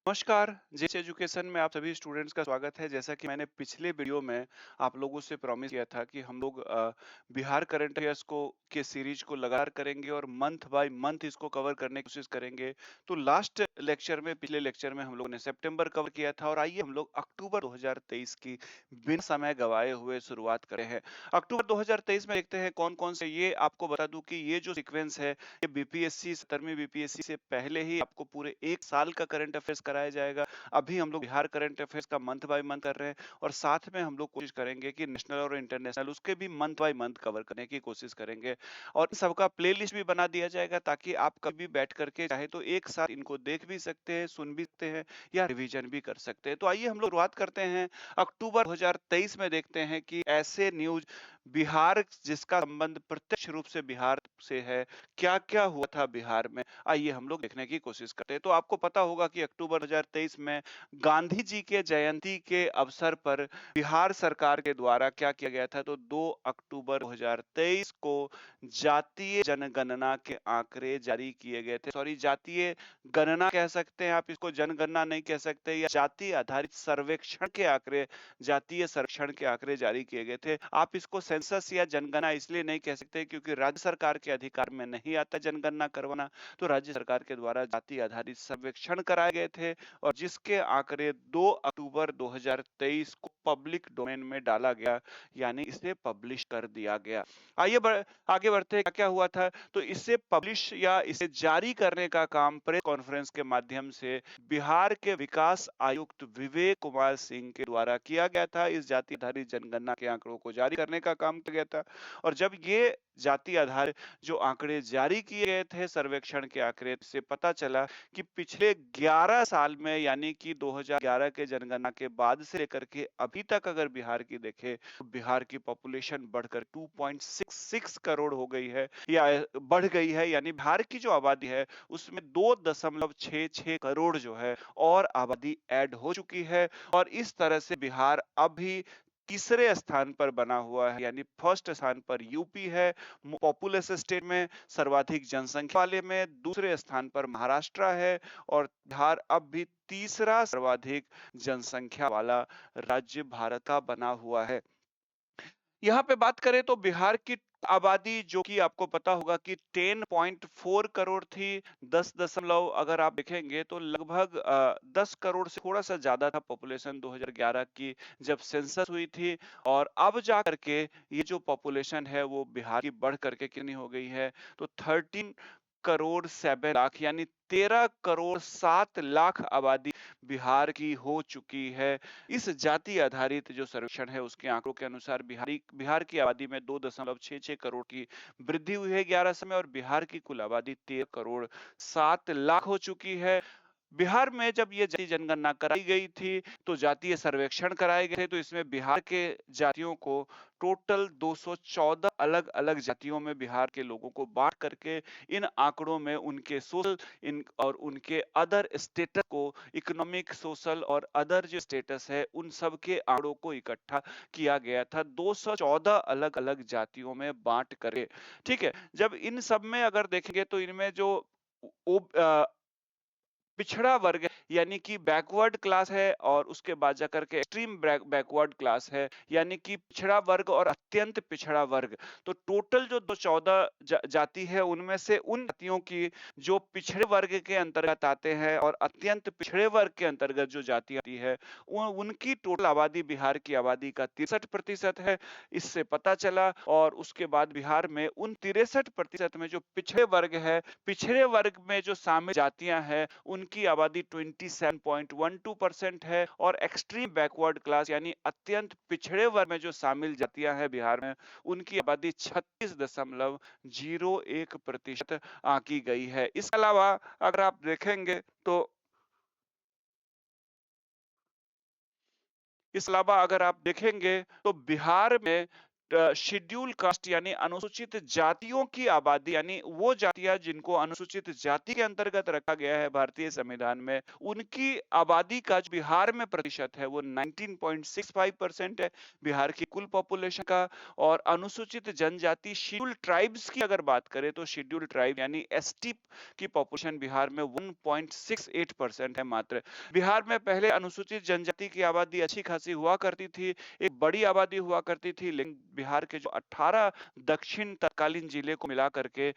नमस्कार, जेच एजुकेशन में आप सभी स्टूडेंट्स का स्वागत है। जैसा कि मैंने पिछले वीडियो में आप लोगों से प्रॉमिस किया था कि हम लोग बिहार करंट अफेयर्स को के सीरीज को लगातार करेंगे और मंथ बाय मंथ इसको कवर करने की कोशिश करेंगे। तो लास्ट लेक्चर में पिछले लेक्चर में हम लोगों ने सितंबर कवर किया था और आइए हम लोग अक्टूबर 2023 की बिन समय गवाए हुए शुरुआत करें हैं। अक्टूबर 2023 में देखते हैं कौन-कौन से ये आपको बता दूं कि ये जो सीक्वेंस है ये बीपीएससी 17वीं बीपीएससी से पहले ही आपको पूरे 1 साल का करंट अफेयर्स कराया जाएगा। अभी हम लोग बिहार करंट अफेयर्स का मंथ बाय मंथ कर रहे हैं और साथ में हम लोग कोशिश करेंगे कि नेशनल और इंटरनेशनल उसके भी मंथ बाय मंथ कवर करने की कोशिश करेंगे और इन सबका प्लेलिस्ट भी बना दिया जाएगा ताकि आप कभी बैठ करके चाहे तो एक साथ इनको देख भी सकते हैं, सुन भी सकते हैं या रिवीजन भी कर सकते हैं। तो आइए हम लोग शुरुआत करते हैं। अक्टूबर 2023 में देखते हैं कि ऐसे न्यूज बिहार जिसका संबंध प्रत्यक्ष रूप से बिहार से है, क्या-क्या हुआ था बिहार में, आइए हम लोग देखने की कोशिश करते हैं। तो आपको पता होगा कि अक्टूबर 2023 में गांधी जी के जयंती के अवसर पर बिहार सरकार के द्वारा क्या किया गया था, तो 2 अक्टूबर 2023 को जातीय जनगणना के आंकड़े जारी किए गए थे। सॉरी, जातीय गणना कह सकते हैं आप इसको, जनगणना नहीं कह सकते, या जाति आधारित सर्वेक्षण के आंकड़े, जातीय सर्वेक्षण के आंकड़े जारी किए गए थे। आप इसको सेंसस या जनगणना इसलिए नहीं कह सकते क्योंकि राज्य सरकार के अधिकार में नहीं आता जनगणना करवाना। तो राज्य सरकार के द्वारा जाति आधारित सर्वेक्षण कराए गए थे और जिसके आंकड़े 2 अक्टूबर 2023 को पब्लिक डोमेन में डाला गया, यानी इसे पब्लिश कर दिया गया। आगे बढ़ते हैं, क्या-क्या हुआ था? तो इसे पब्लिश या इसे जारी करने का काम प्रेस कॉन्फ्रेंस के माध्यम से बिहार के विकास आयुक्त विवेक कुमार सिंह के द्वारा किया गया था। इस जाति आधारित जनगणना के आंकड़ों को जारी करने का काम किया गया था और जब ये जाति आधार जो आंकड़े जारी किए गए थे, सर्वेक्षण के आंकड़े से पता चला कि पिछले 11 साल में, यानी कि 2011 के जनगणना के बाद से लेकर के अभी तक अगर बिहार की देखें तो बिहार की पॉपुलेशन बढ़कर 2.66 करोड़ हो गई है या बढ़ गई है, यानी बिहार की जो आबादी है उसमें 2.66 करोड़ जो है और आबादी ऐड हो चुकी है और इस तरह से बिहार अभी तीसरे स्थान पर बना हुआ है, यानी फर्स्ट स्थान पर यूपी है पॉपुलस स्टेट में, सर्वाधिक जनसंख्या वाले में। दूसरे स्थान पर महाराष्ट्र है और बिहार अब भी तीसरा सर्वाधिक जनसंख्या वाला राज्य भारत का बना हुआ है। यहाँ पे बात करें तो बिहार की आबादी जो कि आपको पता होगा कि 10.4 करोड़ थी। 10 दशमलव अगर आप देखेंगे तो लगभग 10 करोड़ से थोड़ा सा ज्यादा था पॉपुलेशन 2011 की जब सेंसस हुई थी और अब जा करके ये जो पॉपुलेशन है वो बिहार की बढ़ करके कितनी हो गई है, तो 13 करोड़ 7 लाख, यानी 13 करोड़ 7 लाख आबादी बिहार की हो चुकी है। इस जाति आधारित जो सर्वेक्षण है उसके आंकड़ों के अनुसार बिहार की आबादी में 2.66 करोड़ की वृद्धि हुई है 11 साल में और बिहार की कुल आबादी 13 करोड़ 7 लाख हो चुकी है। बिहार में जब ये जातीय जनगणना कराई गई थी तो जातीय सर्वेक्षण कराए गए थे, तो इसमें बिहार के जातियों को टोटल 214 अलग-अलग जातियों में बिहार के लोगों को बांट करके इन आंकड़ों में उनके सोशल इन और उनके अदर स्टेटस को, इकोनॉमिक, सोशल और अदर जो स्टेटस है उन सब के आंकड़ों को इकट्ठा किया गया था 214 अलग-अलग जातियों में बांट करके। ठीक है, जब इन सब में अगर देखेंगे तो इनमें जो ओ, पिछड़ा वर्ग है, यानी कि बैकवर्ड क्लास है और उसके बाद जाकर के एक्सट्रीम बैकवर्ड क्लास है, यानी कि पिछड़ा वर्ग और अत्यंत पिछड़ा वर्ग। तो टोटल जो 214 जाति है उनमें से उन जातियों की जो पिछड़े वर्ग के अंतर्गत आते हैं और अत्यंत पिछड़े वर्ग के अंतर्गत जो जाति आती है उनकी टोटल आबादी बिहार की आबादी का 63% है, इससे पता चला। और उसके बाद बिहार में उन 63% में जो पिछड़े वर्ग है, पिछड़े वर्ग में जो शामिल जातियां हैं उनकी आबादी 27.12% है और एक्सट्रीम बैकवर्ड क्लास यानी अत्यंत पिछड़े वर्ग में जो शामिल जातियां हैं बिहार में उनकी आबादी 36.01% आंकी गई है। इसके अलावा अगर आप देखेंगे तो बिहार में शेड्यूल कास्ट यानी अनुसूचित जातियों की आबादी, यानी वो जातियां जिनको अनुसूचित जाति के अंतर्गत रखा गया है भारतीय संविधान में, उनकी आबादी का जो बिहार में प्रतिशत है वो 19.65% है बिहार की कुल पॉपुलेशन का। और अनुसूचित जनजाति शेड्यूल ट्राइब्स की अगर बात करें तो शेड्यूल ट्राइब यानी एसटी की पॉपुलेशन बिहार में 1.68% है मात्र। बिहार में पहले अनुसूचित जनजाति की आबादी अच्छी खासी हुआ करती थी, एक बड़ी आबादी हुआ करती थी, लेकिन बिहार के जो 18 दक्षिण तत्कालीन जिले को मिला करके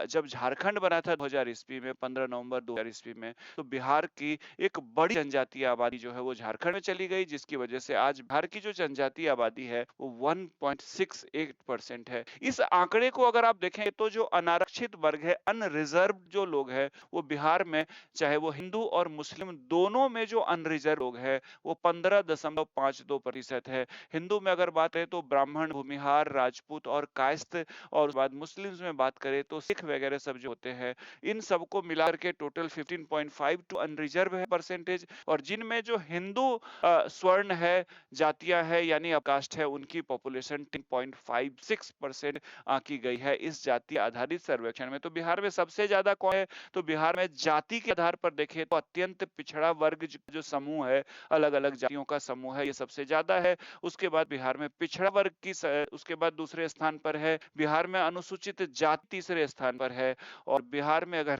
जब झारखंड बना था 2000 ईस्वी में, 15 नवंबर 2000 ईस्वी में, तो बिहार की एक बड़ी जनजातीय आबादी जो है वो झारखंड में चली गई, जिसकी वजह से आज बिहार की जो जनजातीय आबादी है वो 1.68% है। इस आंकड़े को अगर आप देखें तो जो अनारक्षित वर्ग है, अनरिजर्व जो लोग हैं, वो बिहार में चाहे वो हिंदू और मुस्लिम दोनों में जो अनरिजर्व लोग है वो 15.52% है। हिंदू में अगर बात करें तो ब्राह्मण, भूमिहार, राजपूत और कायस्थ, और उसके बाद मुस्लिम्स में बात करें तो सिख वगैरह सब जो होते हैं, इन सबको मिलाकर के टोटल 15.52 अनरिजर्व है परसेंटेज। और जिनमें जो हिंदू स्वर्ण है, जातियां है यानी कास्ट है, उनकी पॉपुलेशन 10.56% आंकी गई है इस जाति आधारित सर्वेक्षण में। तो बिहार में सबसे ज्यादा कौन है, तो बिहार में जाति के आधार पर देखें तो अत्यंत पिछड़ा वर्ग जो समूह है, अलग अलग जातियों का समूह है, ये सबसे ज्यादा है। उसके बाद बिहार में पिछड़ा वर्ग की उसके बाद दूसरे स्थान पर है, बिहार में अनुसूचित जाति तीसरे स्थान पर है, और बिहार में अगर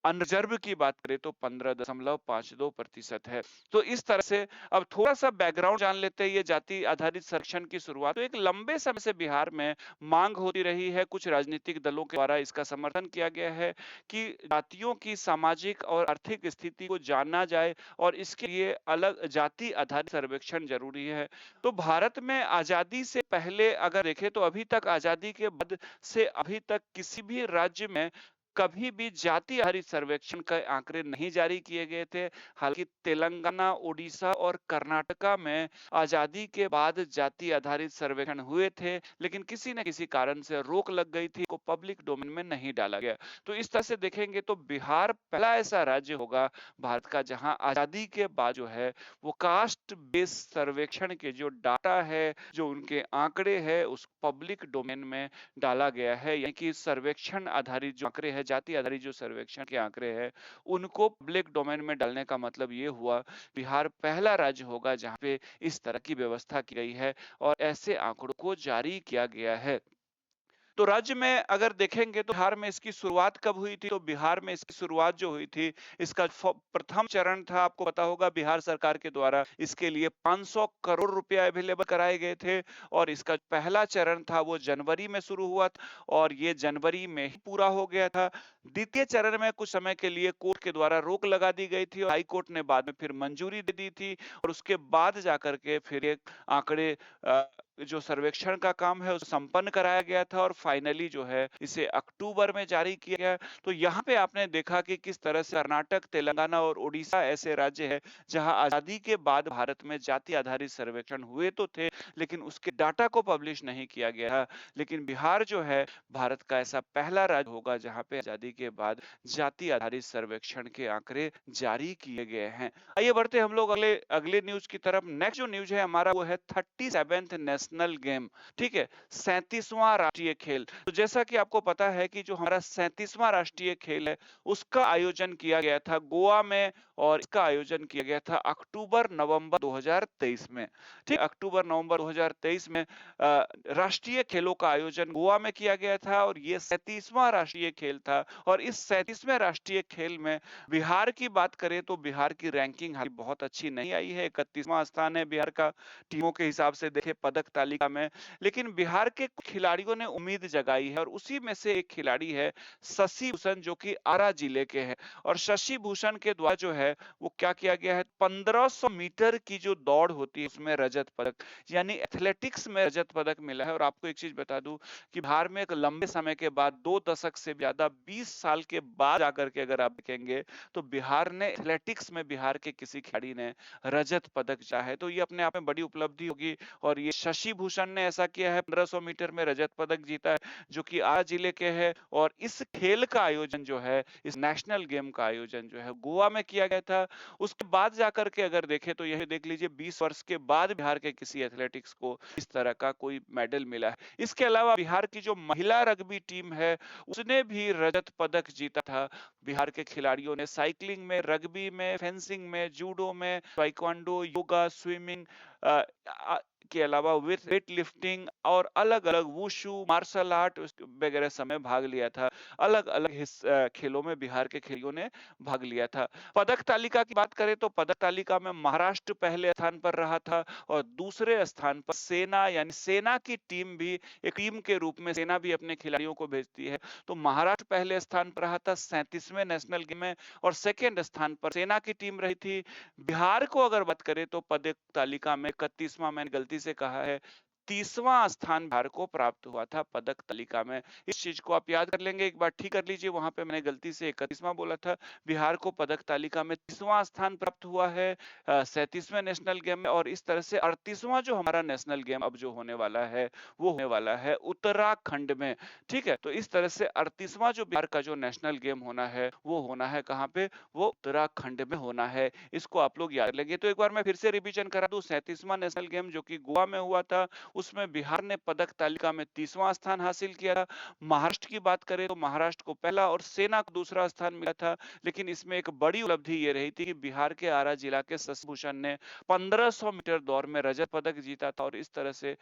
अनरिजर्व की बात करें तो 15.52% है। तो इस तरह से अब थोड़ा सा बैकग्राउंड जान लेते हैं ये जाति आधारित सर्वेक्षण की शुरुआत। तो एक लंबे समय से बिहार में मांग होती रही है, कुछ राजनीतिक दलों के द्वारा इसका समर्थन किया गया है कि जातियों की सामाजिक और आर्थिक स्थिति को जाना जाए और इसके लिए अलग जाति आधारित सर्वेक्षण जरूरी है। तो भारत में आजादी से पहले अगर देखें तो अभी तक, आजादी के बाद से अभी तक किसी भी राज्य में कभी भी जाति आधारित सर्वेक्षण के आंकड़े नहीं जारी किए गए थे। हालांकि तेलंगाना, ओडिशा और कर्नाटका में आजादी के बाद जाति आधारित सर्वेक्षण हुए थे, लेकिन किसी न किसी कारण से रोक लग गई थी, को पब्लिक डोमेन में नहीं डाला गया। तो इस तरह से देखेंगे तो बिहार पहला ऐसा राज्य होगा भारत का जहां आजादी के बाद जो है वो कास्ट बेस्ड सर्वेक्षण के जो डाटा है, जो उनके आंकड़े है, उस पब्लिक डोमेन में डाला गया है। यानी कि सर्वेक्षण आधारित जो आंकड़े हैं, जाति आधारित जो सर्वेक्षण के आंकड़े हैं, उनको पब्लिक डोमेन में डालने का मतलब ये हुआ बिहार पहला राज्य होगा जहां पे इस तरह की व्यवस्था की गई है और ऐसे आंकड़ों को जारी किया गया है। तो राज्य में अगर देखेंगे तो बिहार में इसकी शुरुआत कब हुई थी, तो बिहार में इसकी शुरुआत जो हुई थी, इसका प्रथम चरण था, आपको पता होगा बिहार सरकार के द्वारा इसके लिए 500 करोड़ रुपए अवेलेबल कराए गए थे, और इसका पहला चरण था वो जनवरी में शुरू हुआ था और ये जनवरी में ही पूरा हो गया था। द्वितीय चरण में कुछ समय के लिए कोर्ट के द्वारा रोक लगा दी गई थी और हाई कोर्ट ने बाद में फिर मंजूरी दे दी थी, और उसके बाद जाकर के फिर एक आंकड़े जो सर्वेक्षण का काम है उसे संपन्न कराया गया था और फाइनली जो है इसे अक्टूबर में जारी किया गया। तो यहाँ पे आपने देखा कि किस तरह से कर्नाटक, तेलंगाना और उड़ीसा ऐसे राज्य है जहां आजादी के बाद भारत में जाति आधारित सर्वेक्षण हुए तो थे, लेकिन उसके डाटा को पब्लिश नहीं किया गया था। लेकिन बिहार जो है भारत का ऐसा पहला राज्य होगा जहां पे आजादी के बाद जाति आधारित सर्वेक्षण के आंकड़े जारी किए गए हैं। आइए बढ़ते हम लोग अगले अगले न्यूज की तरफ। नेक्स्ट जो न्यूज है हमारा वो है 37th नेशनल गेम, ठीक है, 37वां राष्ट्रीय खेल। तो जैसा कि आपको पता है कि जो हमारा 37वां राष्ट्रीय खेल है उसका आयोजन किया गया था गोवा में, और इसका आयोजन किया गया था अक्टूबर नवंबर 2023 में। ठीक, अक्टूबर नवंबर 2023 में राष्ट्रीय खेलों का आयोजन गोवा में किया गया था और ये 37वां राष्ट्रीय खेल था। और इस 37वें राष्ट्रीय खेल में बिहार की बात करें तो बिहार की रैंकिंग बहुत अच्छी नहीं आई है, 31वां स्थान है बिहार का टीमों के हिसाब से देखे पदक तालिका में। लेकिन बिहार के खिलाड़ियों ने उम्मीद जगाई है और उसी में से एक खिलाड़ी है शशि भूषण, जो कि आरा जिले के हैं। और शशि भूषण के द्वारा जो है वो क्या किया गया है, 1500 मीटर की जो दौड़ होती है उसमें रजत पदक, यानी एथलेटिक्स में रजत पदक मिला है। और आपको एक चीज बता दूं कि बिहार में एक लंबे समय के बाद, 2 दशक से ज्यादा, 20 साल के बाद आकर के अगर आप देखेंगे तो बिहार ने एथलेटिक्स में बिहार के किसी खिलाड़ी ने रजत पदक जीता है, तो ये अपने आप में बड़ी उपलब्धि होगी। और ये शशि शशि भूषण ने ऐसा किया है, 1500 मीटर में रजत पदक जीता है, जो कि आरा जिले के है। और इस खेल का आयोजन जो है, इस नेशनल गेम का आयोजन जो है गोवा में किया गया था। उसके बाद जाकर के अगर देखें तो यह देख लीजिए 20 वर्ष के बाद बिहार के किसी एथलेटिक्स को इस तरह का कोई मेडल मिला है। इसके अलावा बिहार की जो महिला रग्बी टीम है, उसने भी रजत पदक जीता था। बिहार के खिलाड़ियों ने साइकिलिंग में, रग्बी में, फेंसिंग में, जूडो में, ताइक्वांडो, योगा, स्विमिंग के अलावा वेट लिफ्टिंग और अलग अलग वुशु, मार्शल आर्ट वगैरह सब में भाग लिया था। अलग अलग खेलों में बिहार के खिलाड़ियों ने भाग लिया था। पदक तालिका की बात करें तो पदक तालिका में महाराष्ट्र पहले स्थान पर रहा था और दूसरे स्थान पर सेना, यानी सेना की टीम भी, एक टीम के रूप में सेना भी अपने खिलाड़ियों को भेजती है। तो महाराष्ट्र पहले स्थान पर रहा था 37वें नेशनल गेम में और सेकेंड स्थान पर सेना की टीम रही थी। बिहार को अगर बात करें तो पदक तालिका में 31वां, मैंने गलती से कहा है, 30वां स्थान बिहार को प्राप्त हुआ था पदक तालिका में। इस चीज को आप याद कर लेंगे, एक बार ठीक कर लीजिए, वहां पे मैंने गलती से 31वां बोला था। बिहार को पदक तालिका में 30वां स्थान प्राप्त हुआ है 37वें नेशनल गेम में। और इस तरह से 38वां जो हमारा नेशनल गेम अब जो होने वाला है, वो होने वाला है उत्तराखंड में। ठीक है, तो इस तरह से 38वां जो बिहार का जो नेशनल गेम होना है, वो होना है कहाँ पे, वो उत्तराखंड में होना है। इसको आप लोग याद लेंगे। तो एक बार मैं फिर से रिवीजन करा दूं, 37वां नेशनल गेम जो कि गोवा में हुआ था, उसमें बिहार ने पदक तालिका में 30वां स्थान हासिल किया था। महाराष्ट्र की बात करें तो महाराष्ट्र को पहला और सेना को दूसरा स्थान मिला था। लेकिन इसमें एक बड़ी उपलब्धि ये रही थी कि बिहार के आरा जिला के शशि भूषण ने 1500 मीटर दौड़ में रजत पदक जीता था। और इस तरह से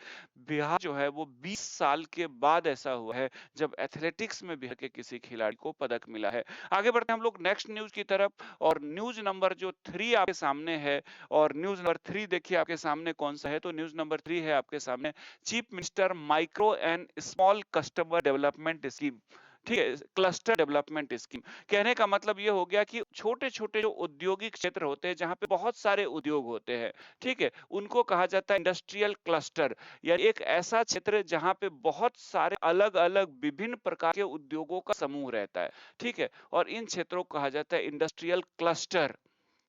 बिहार जो है वो 20 साल के बाद ऐसा हुआ है जब एथलेटिक्स में बिहार के किसी खिलाड़ी को पदक मिला है। आगे बढ़ते हैं हम लोग नेक्स्ट न्यूज की तरफ। और न्यूज नंबर जो 3 आपके सामने है, और न्यूज नंबर 3 देखिए आपके सामने कौन सा है। तो न्यूज नंबर 3 है आपके सामने, chief minister micro and small customer development scheme. ठीक है, क्लस्टर डेवलपमेंट स्कीम कहने का मतलब ये हो गया कि छोटे छोटे जो औद्योगिक क्षेत्र होते हैं, जहां पे बहुत सारे उद्योग होते हैं, ठीक है, उनको कहा जाता है इंडस्ट्रियल क्लस्टर, या एक ऐसा क्षेत्र जहां पे बहुत सारे अलग अलग विभिन्न प्रकार के उद्योगों का समूह रहता है। ठीक है, और इन क्षेत्रों को कहा जाता है इंडस्ट्रियल क्लस्टर।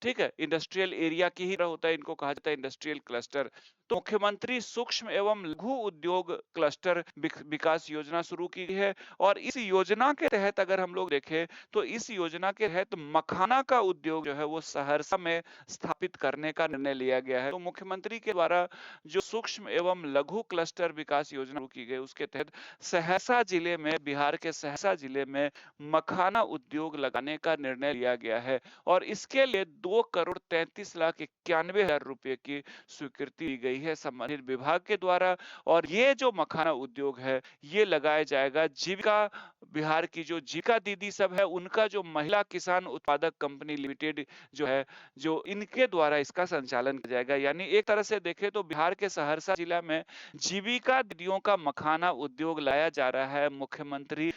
ठीक है, इंडस्ट्रियल एरिया की ही होता है, इनको कहा जाता है इंडस्ट्रियल क्लस्टर। तो मुख्यमंत्री सूक्ष्म एवं लघु उद्योग क्लस्टर विकास योजना शुरू की है। और इस योजना के तहत अगर हम लोग देखें तो इस योजना के तहत मखाना का उद्योग जो है वो सहरसा में स्थापित करने का निर्णय लिया गया है। तो मुख्यमंत्री के द्वारा जो सूक्ष्म एवं लघु क्लस्टर विकास योजना शुरू की गई, उसके तहत सहरसा जिले में, बिहार के सहरसा जिले में मखाना उद्योग लगाने का निर्णय लिया गया है। और इसके लिए 2,33,91,000 रुपए की स्वीकृति दी गई है संबंधित विभाग के द्वारा। और ये जो मखाना उद्योग है, ये लगाया जाएगा जीविका, बिहार की जो जीविका दीदी सब है, उनका जो महिला किसान उत्पादक कंपनी लिमिटेड जो है, जो इनके द्वारा इसका संचालन किया जाएगा। यानी एक तरह से देखें तो बिहार के सहरसा जिला में जीविका दीदियों का मखाना उद्योग लाया जा रहा है मुख्यमंत्री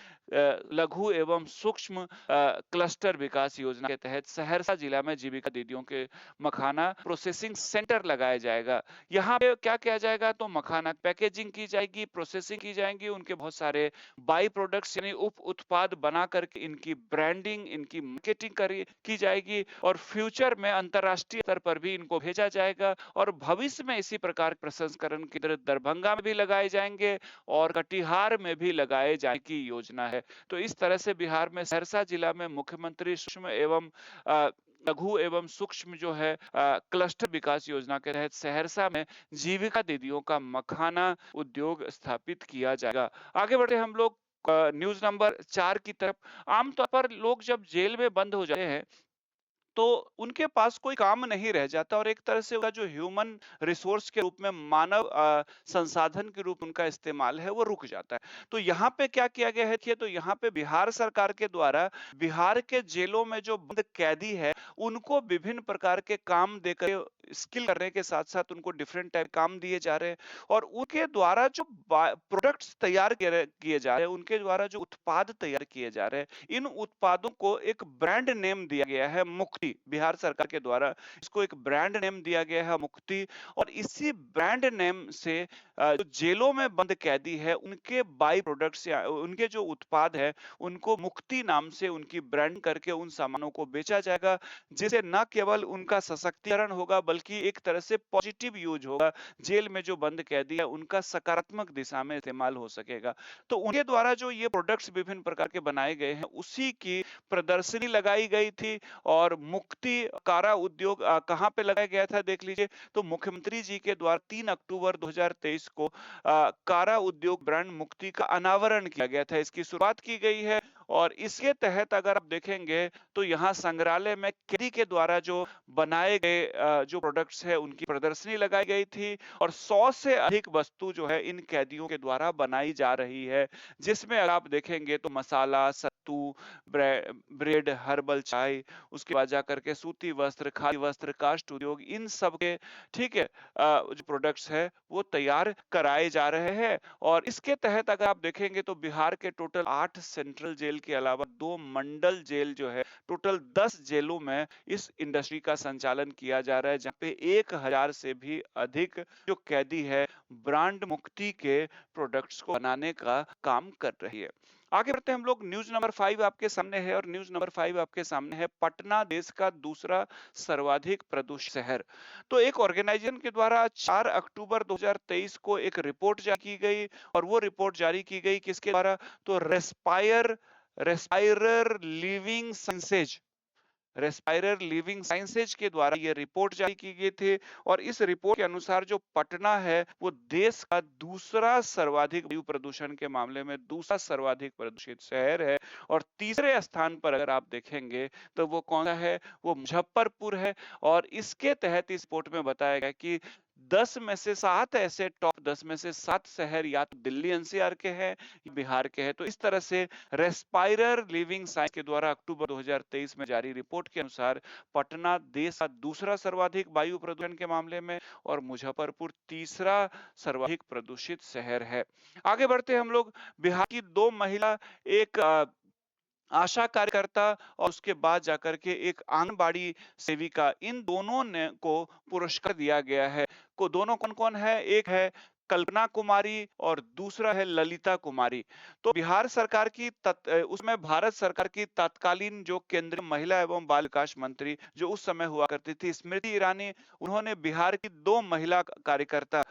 लघु एवं सूक्ष्म क्लस्टर विकास योजना के तहत। सहरसा जिला में जीविका दीदियों के मखाना प्रोसेसिंग सेंटर लगाया जाएगा। यहाँ पे क्या किया जाएगा, तो मखाना पैकेजिंग की जाएगी, प्रोसेसिंग की जाएगी, उनके बहुत सारे बाई प्रोडक्ट्स यानी उप उत्पाद बना करके इनकी ब्रांडिंग, इनकी मार्केटिंग की जाएगी। और फ्यूचर में अंतरराष्ट्रीय स्तर पर भी इनको भेजा जाएगा। और भविष्य में इसी प्रकार प्रसंस्करण केंद्र दरभंगा में भी लगाए जाएंगे और कटिहार में भी लगाए जाने की योजना है। तो इस तरह से बिहार में सहरसा जिला में मुख्यमंत्री सूक्ष्म एवं लघु एवं सूक्ष्म जो है क्लस्टर विकास योजना के तहत सहरसा में जीविका दीदियों का मखाना उद्योग स्थापित किया जाएगा। आगे बढ़े हम लोग न्यूज नंबर 4 की तरफ। आमतौर पर लोग जब जेल में बंद हो जाते हैं तो उनके पास कोई काम नहीं रह जाता और एक तरह से उनका जो ह्यूमन रिसोर्स के रूप में, मानव संसाधन के रूप में उनका इस्तेमाल है वो रुक जाता है। तो यहाँ पे क्या किया गया है, तो यहाँ पे बिहार सरकार के द्वारा बिहार के जेलों में जो बंद कैदी है उनको विभिन्न प्रकार के काम देकर स्किल करने के साथ साथ उनको डिफरेंट टाइप काम दिए जा रहे हैं। और उनके द्वारा जो प्रोडक्ट्स तैयार किए जा रहे हैं, उनके द्वारा जो उत्पाद तैयार किए जा रहे हैं, इन उत्पादों को एक ब्रांड नेम दिया गया है मुक्ति। बिहार सरकार के द्वारा इसको एक ब्रांड नेम दिया गया है मुक्ति। और इसी ब्रांड नेम से जो जेलों में बंद कैदी है उनके बाई प्रोडक्ट्स या उनके जो उत्पाद है उनको मुक्ति नाम से उनकी ब्रांड करके उन सामानों को बेचा जाएगा, जिससे न केवल उनका सशक्तिकरण होगा बल्कि एक तरह से पॉजिटिव यूज होगा। जेल में जो बंद कैदी है उनका सकारात्मक दिशा में इस्तेमाल हो सकेगा। तो उनके द्वारा जो ये प्रोडक्ट्स विभिन्न प्रकार के बनाए गए हैं उसी की प्रदर्शनी लगाई गई थी। और मुक्ति कारा उद्योग कहाँ पे लगाया गया था देख लीजिए। तो मुख्यमंत्री जी के द्वारा 3 अक्टूबर 2023 को कारा उद्योग ब्रांड मुक्ति का अनावरण किया गया था। इसकी शुरुआत की गई है और इसके तहत अगर आप देखेंगे तो यहाँ संग्रहालय में कैदी के द्वारा जो बनाए गए जो प्रोडक्ट्स है उनकी प्रदर्शनी लगाई गई थी। और 100 से अधिक वस्तु जो है इन कैदियों के द्वारा बनाई जा रही है, जिसमें अगर आप देखेंगे तो मसाला, सत्तू, ब्रेड, हर्बल चाय, उसके बाद जाकर के सूती वस्त्र, खादी वस्त्र, काष्ठ उद्योग, इन सब के ठीक है जो प्रोडक्ट्स है वो तैयार कराए जा रहे हैं। और इसके तहत अगर आप देखेंगे तो बिहार के टोटल 8 सेंट्रल जेल के अलावा 2 मंडल जेल जो है, टोटल 10 जेलों में इस इंडस्ट्री का संचालन किया जा रहा है, जहाँ पे 1000 से भी अधिक जो कैदी है ब्रांड मुक्ति के प्रोडक्ट्स को बनाने का काम कर रही है। आगे बढ़ते हैं हम लोग। न्यूज नंबर 5 आपके सामने है और न्यूज नंबर 5 आपके सामने है पटना देश का दूसरा सर्वाधिक प्रदूषित शहर। तो एक ऑर्गेनाइजेशन के द्वारा 4 अक्टूबर 2023 को एक रिपोर्ट जारी की गई और वो रिपोर्ट जारी की गई किसके द्वारा? तो रेस्पायरर लिविंग साइंसेज रेस्पायरर लिविंग साइंसेज के द्वारा ये रिपोर्ट जारी की गई थी। और इस रिपोर्ट के अनुसार जो पटना है वो देश का दूसरा सर्वाधिक वायु प्रदूषण के मामले में दूसरा सर्वाधिक प्रदूषित शहर है। और तीसरे स्थान पर अगर आप देखेंगे तो वो कौन सा है? वो मुजफ्फरपुर है। और इसके तहत इस रिपोर्ट में बताया गया कि 10 में से 7 ऐसे टॉप 10 में से 7 शहर या तो दिल्ली एनसीआर के हैं, बिहार के हैं। तो इस तरह से रेस्पायरर लिविंग साइंस के द्वारा अक्टूबर 2023 में जारी रिपोर्ट के अनुसार पटना देश का दूसरा सर्वाधिक वायु प्रदूषण के मामले में और मुजफ्फरपुर तीसरा सर्वाधिक प्रदूषित शहर है। आगे बढ़ते हैं हम लोग। बिहार की 2 महिला, एक आशा कार्यकर्ता और उसके बाद जाकर के एक आंगनबाड़ी सेविका, इन दोनों ने को पुरस्कार दिया गया है। को दोनों कौन कौन है? एक है कल्पना कुमारी और दूसरा है ललिता कुमारी। तो बिहार सरकार की उसमें भारत सरकार की तत्कालीन जो केंद्रीय महिला एवं बाल विकास मंत्री जो उस समय हुआ करती थी, स्मृति ईरानी, उन्होंने बिहार की 2 महिला कार्यकर्ता,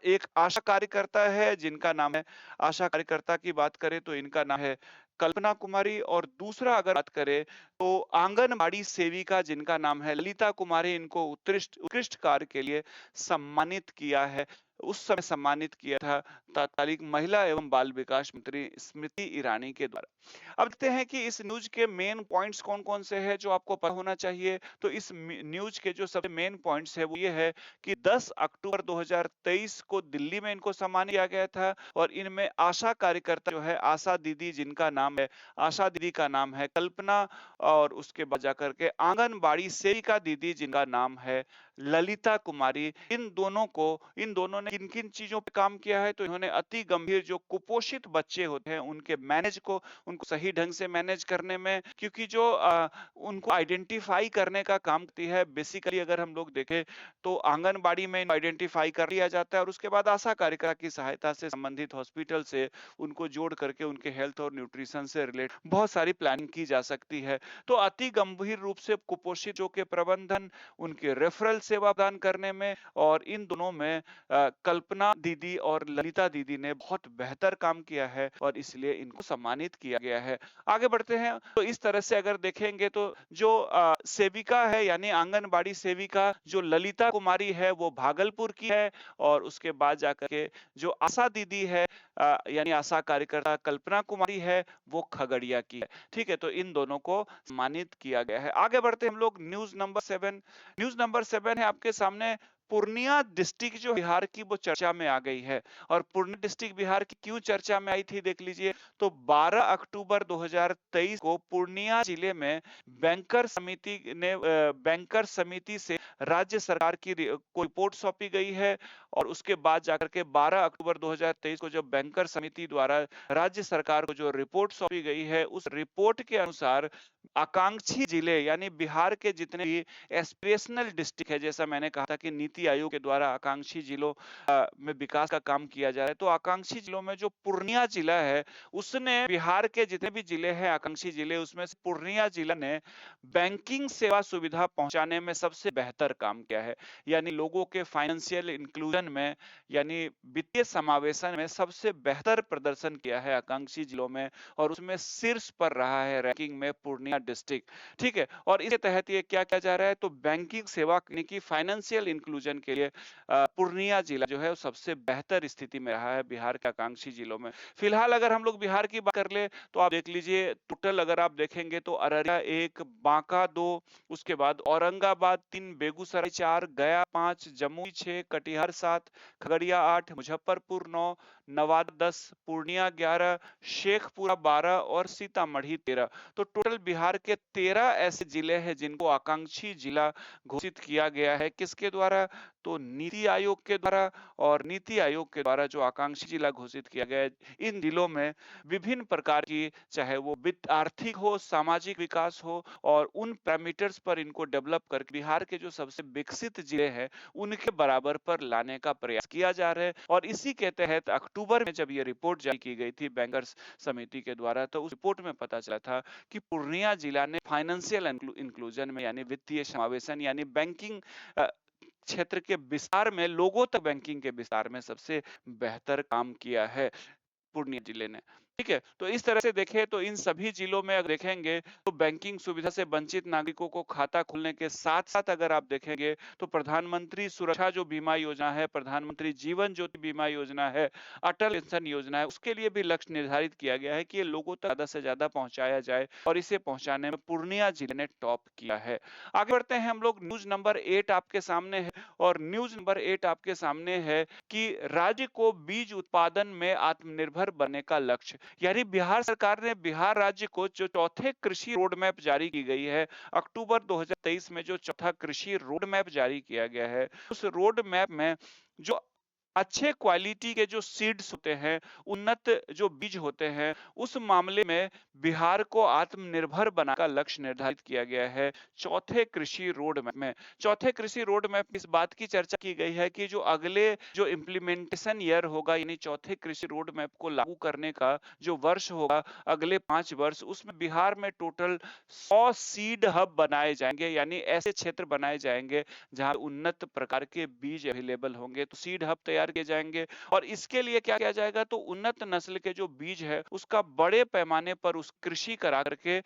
एक आशा कार्यकर्ता है जिनका नाम है, आशा कार्यकर्ता की बात करें तो इनका नाम है कल्पना कुमारी। और दूसरा अगर बात करें तो आंगनबाड़ी सेविका जिनका नाम है ललिता कुमारी, इनको उत्कृष्ट उत्कृष्ट कार्य के लिए सम्मानित किया है, उस समय सम्मानित किया था तत्कालीन महिला एवं बाल विकास मंत्री स्मृति ईरानी के द्वारा। अब देखते हैं कि इस न्यूज के मेन पॉइंट्स कौन कौन से हैं जो आपको पता होना चाहिए। तो इस न्यूज के जो सबसे मेन पॉइंट्स है वो ये है कि 10 अक्टूबर 2023 को दिल्ली में इनको सम्मानित किया गया था। और इनमें आशा कार्यकर्ता जो है, आशा दीदी जिनका नाम है, आशा दीदी का नाम है कल्पना, और उसके बाद जाकर के आंगनबाड़ी सेविका दीदी जिनका नाम है ललिता कुमारी, इन दोनों ने किन किन चीजों पे काम किया है? तो इन्होंने अति गंभीर जो कुपोषित बच्चे होते हैं उनके उनको सही ढंग से मैनेज करने में, क्योंकि जो उनको आइडेंटिफाई करने का काम करती है। बेसिकली अगर हम लोग देखें तो आंगनबाड़ी में आइडेंटिफाई कर लिया जाता है और उसके बाद आशा कार्यकर्ता की सहायता से संबंधित हॉस्पिटल से उनको जोड़ करके उनके हेल्थ और न्यूट्रिशन से रिलेट बहुत सारी प्लानिंग की जा सकती है। तो अति गंभीर रूप से कुपोषित बच्चों के प्रबंधन, उनके रेफरल सेवा प्रदान करने में, और इन दोनों में कल्पना दीदी और ललिता दीदी ने बहुत बेहतर काम किया है और इसलिए इनको सम्मानित किया गया है। आगे बढ़ते हैं। तो इस तरह से अगर देखेंगे तो जो सेविका है यानी आंगनबाड़ी सेविका जो ललिता कुमारी है वो भागलपुर की है, और उसके बाद जाकर के जो आशा दीदी है यानी आशा कार्यकर्ता कल्पना कुमारी है वो खगड़िया की है। ठीक है, तो इन दोनों को सम्मानित किया गया है। आगे बढ़ते हैं हम लोग। न्यूज नंबर 7, न्यूज नंबर 7 है आपके सामने। पूर्णिया डिस्ट्रिक्ट जो बिहार की वो चर्चा में आ गई है। और पूर्णिया डिस्ट्रिक्ट बिहार की क्यों चर्चा में आई थी देख लीजिए। तो 12 अक्टूबर 2023 को पूर्णिया जिले में बैंकर समिति से राज्य सरकार की को रिपोर्ट सौंपी गई है। और उसके बाद जाकर के 12 अक्टूबर 2023 को जब बैंकर समिति द्वारा राज्य सरकार को जो रिपोर्ट सौंपी गई है, उस रिपोर्ट के अनुसार आकांक्षी जिले यानी बिहार के जितने भी एस्पिरेशनल डिस्ट्रिक्ट है, जैसा मैंने कहा था कि नीति नीति आयोग के द्वारा आकांक्षी जिलों में विकास का काम किया जा रहा है। तो आकांक्षी जिलों में जो पूर्णिया जिला है, उसने बिहार के जितने भी जिले हैं आकांक्षी जिले, उसमें से पूर्णिया जिला ने बैंकिंग सेवा सुविधा पहुंचाने में सबसे बेहतर काम किया है। यानी लोगों के फाइनेंशियल इंक्लूजन में, यानी वित्तीय समावेशन में सबसे बेहतर प्रदर्शन किया है आकांक्षी जिलों में, और उसमें शीर्ष पर रहा है रैंकिंग में पूर्णिया डिस्ट्रिक्ट। ठीक है, और इसके तहत ये क्या किया जा रहा है, तो बैंकिंग सेवा यानी कि फाइनेंशियल इंक्लूजन के लिए पूर्णिया जिला जो है वो सबसे बेहतर स्थिति में रहा है बिहार के आकांक्षी जिलों में। फिलहाल अगर हम लोग बिहार की बात कर ले तो आप देख लीजिए, टोटल अगर आप देखेंगे तो अररिया 1, बांका 2, उसके बाद औरंगाबाद 3, बेगूसराय 4, गया 5, जमुई 6, कटिहार 7, खगड़िया 8, मुजफ्फरपुर 9, नवादा 10, पूर्णिया 11, शेखपुरा 12 और सीतामढ़ी 13। तो टोटल बिहार के 13 ऐसे जिले हैं जिनको आकांक्षी जिला घोषित किया गया है। किसके द्वारा, तो नीति आयोग के द्वारा। और नीति आयोग के द्वारा जो आकांक्षी जिला घोषित किया गया है, इन जिलों में विभिन्न प्रकार की, चाहे वो वित्त आर्थिक हो, सामाजिक विकास हो, और उन पैरामीटर्स पर इनको डेवलप करके बिहार के जो सबसे विकसित जिले हैं उनके बराबर पर लाने का प्रयास किया जा रहा है। और इसी के तहत अक्टूबर में जब ये रिपोर्ट जारी की गई थी बैंकर्स समिति के द्वारा, तो उस रिपोर्ट में पता चला था कि पूर्णिया जिला ने फाइनेंशियल इंक्लूजन में, यानी वित्तीय समावेशन, यानी बैंकिंग क्षेत्र के विस्तार में, लोगों तक बैंकिंग के विस्तार में सबसे बेहतर काम किया है पूर्णिया जिले ने। ठीक है, तो इस तरह से देखें तो इन सभी जिलों में अगर देखेंगे तो बैंकिंग सुविधा से वंचित नागरिकों को खाता खोलने के साथ साथ अगर आप देखेंगे तो प्रधानमंत्री सुरक्षा जो बीमा योजना है, प्रधानमंत्री जीवन ज्योति बीमा योजना है, अटल पेंशन योजना है, उसके लिए भी लक्ष्य निर्धारित किया गया है कि ये लोगों तक ज्यादा से ज्यादा पहुंचाया जाए, और इसे पहुंचाने में पूर्णिया जिले ने टॉप किया है। आगे बढ़ते हैं हम लोग, न्यूज नंबर 8 आपके सामने है, और न्यूज नंबर 8 आपके सामने है कि राज्य को बीज उत्पादन में आत्मनिर्भर बनने का लक्ष्य, यानी बिहार सरकार ने बिहार राज्य को जो चौथे कृषि रोड मैप जारी की गई है, अक्टूबर 2023 में जो चौथा कृषि रोड मैप जारी किया गया है, उस रोड मैप में जो अच्छे क्वालिटी के जो सीड्स होते हैं, उन्नत जो बीज होते हैं, उस मामले में बिहार को आत्मनिर्भर बनाने का लक्ष्य निर्धारित किया गया है चौथे कृषि रोड मैप में। चौथे कृषि रोड मैप में इस बात की चर्चा की गई है कि जो अगले जो इम्प्लीमेंटेशन ईयर होगा, यानी चौथे कृषि रोड मैप को लागू करने का जो वर्ष होगा, अगले 5 वर्ष, उसमें बिहार में टोटल 100 सीड हब बनाए जाएंगे, यानी ऐसे क्षेत्र बनाए जाएंगे जहां उन्नत प्रकार के बीज अवेलेबल होंगे। तो सीड हब तैयार किए जाएंगे, और इसके लिए क्या किया जाएगा, तो उन्नत नस्ल के जो बीज है उसका बड़े पैमाने पर उस कृषि करा करके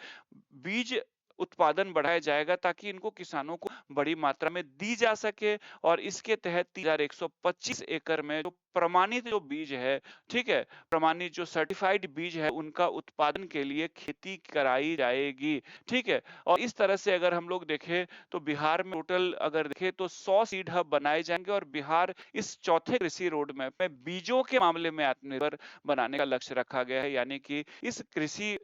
बीज उत्पादन बढ़ाया जाएगा, ताकि इनको किसानों को बड़ी मात्रा में दी जा सके। और इसके तहत 3125 एकड़ में जो प्रमाणित जो बीज है, ठीक है, प्रमाणित जो सर्टिफाइड बीज है, उनका उत्पादन के लिए खेती कराई जाएगी। ठीक है, और इस तरह से अगर हम लोग देखें तो बिहार में टोटल अगर देखें तो 100 सीड हब बनाए जाएंगे, और बिहार इस चौथे कृषि रोड मैप में बीजों के मामले में आत्मनिर्भर बनाने का लक्ष्य रखा गया है। यानी कि इस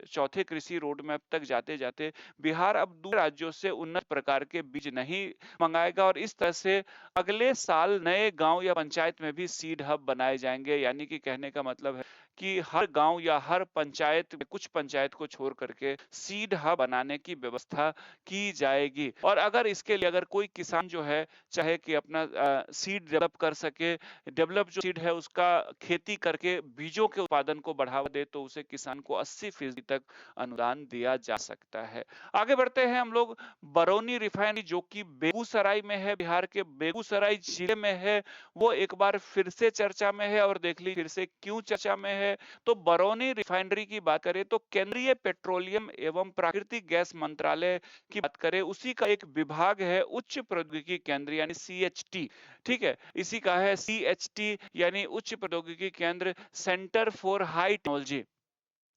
चौथे कृषि रोड मैप तक जाते जाते बिहार अब दूसरे राज्यों से उन्नत प्रकार के बीज नहीं मंगाएगा, और इस तरह से अगले साल नए गांव या पंचायत में भी सीड हब बनाए जाएंगे। यानी कि कहने का मतलब है कि हर गांव या हर पंचायत में, कुछ पंचायत को छोड़ करके सीड हब बनाने की व्यवस्था की जाएगी। और अगर इसके लिए अगर कोई किसान जो है चाहे कि अपना सीड डेवलप कर सके, डेवलप जो सीड है उसका खेती करके बीजों के उत्पादन को बढ़ावा दे, तो उसे किसान को 80% तक अनुदान दिया जा सकता है। आगे बढ़ते हैं हम लोग, बरौनी रिफाइनरी जो कि बेगूसराय में है, बिहार के बेगूसराय जिले में है, वो एक बार फिर से चर्चा में है। और देख लीजिए फिर से क्यों चर्चा में है। तो बरौनी रिफाइनरी की बात करें तो केंद्रीय पेट्रोलियम एवं प्राकृतिक गैस मंत्रालय की बात करें, उसी का एक विभाग है उच्च प्रौद्योगिकी केंद्र, यानी CHT। ठीक है, इसी का है CHT, यानी उच्च प्रौद्योगिकी केंद्र, सेंटर फॉर हाई टेक्नोलॉजी।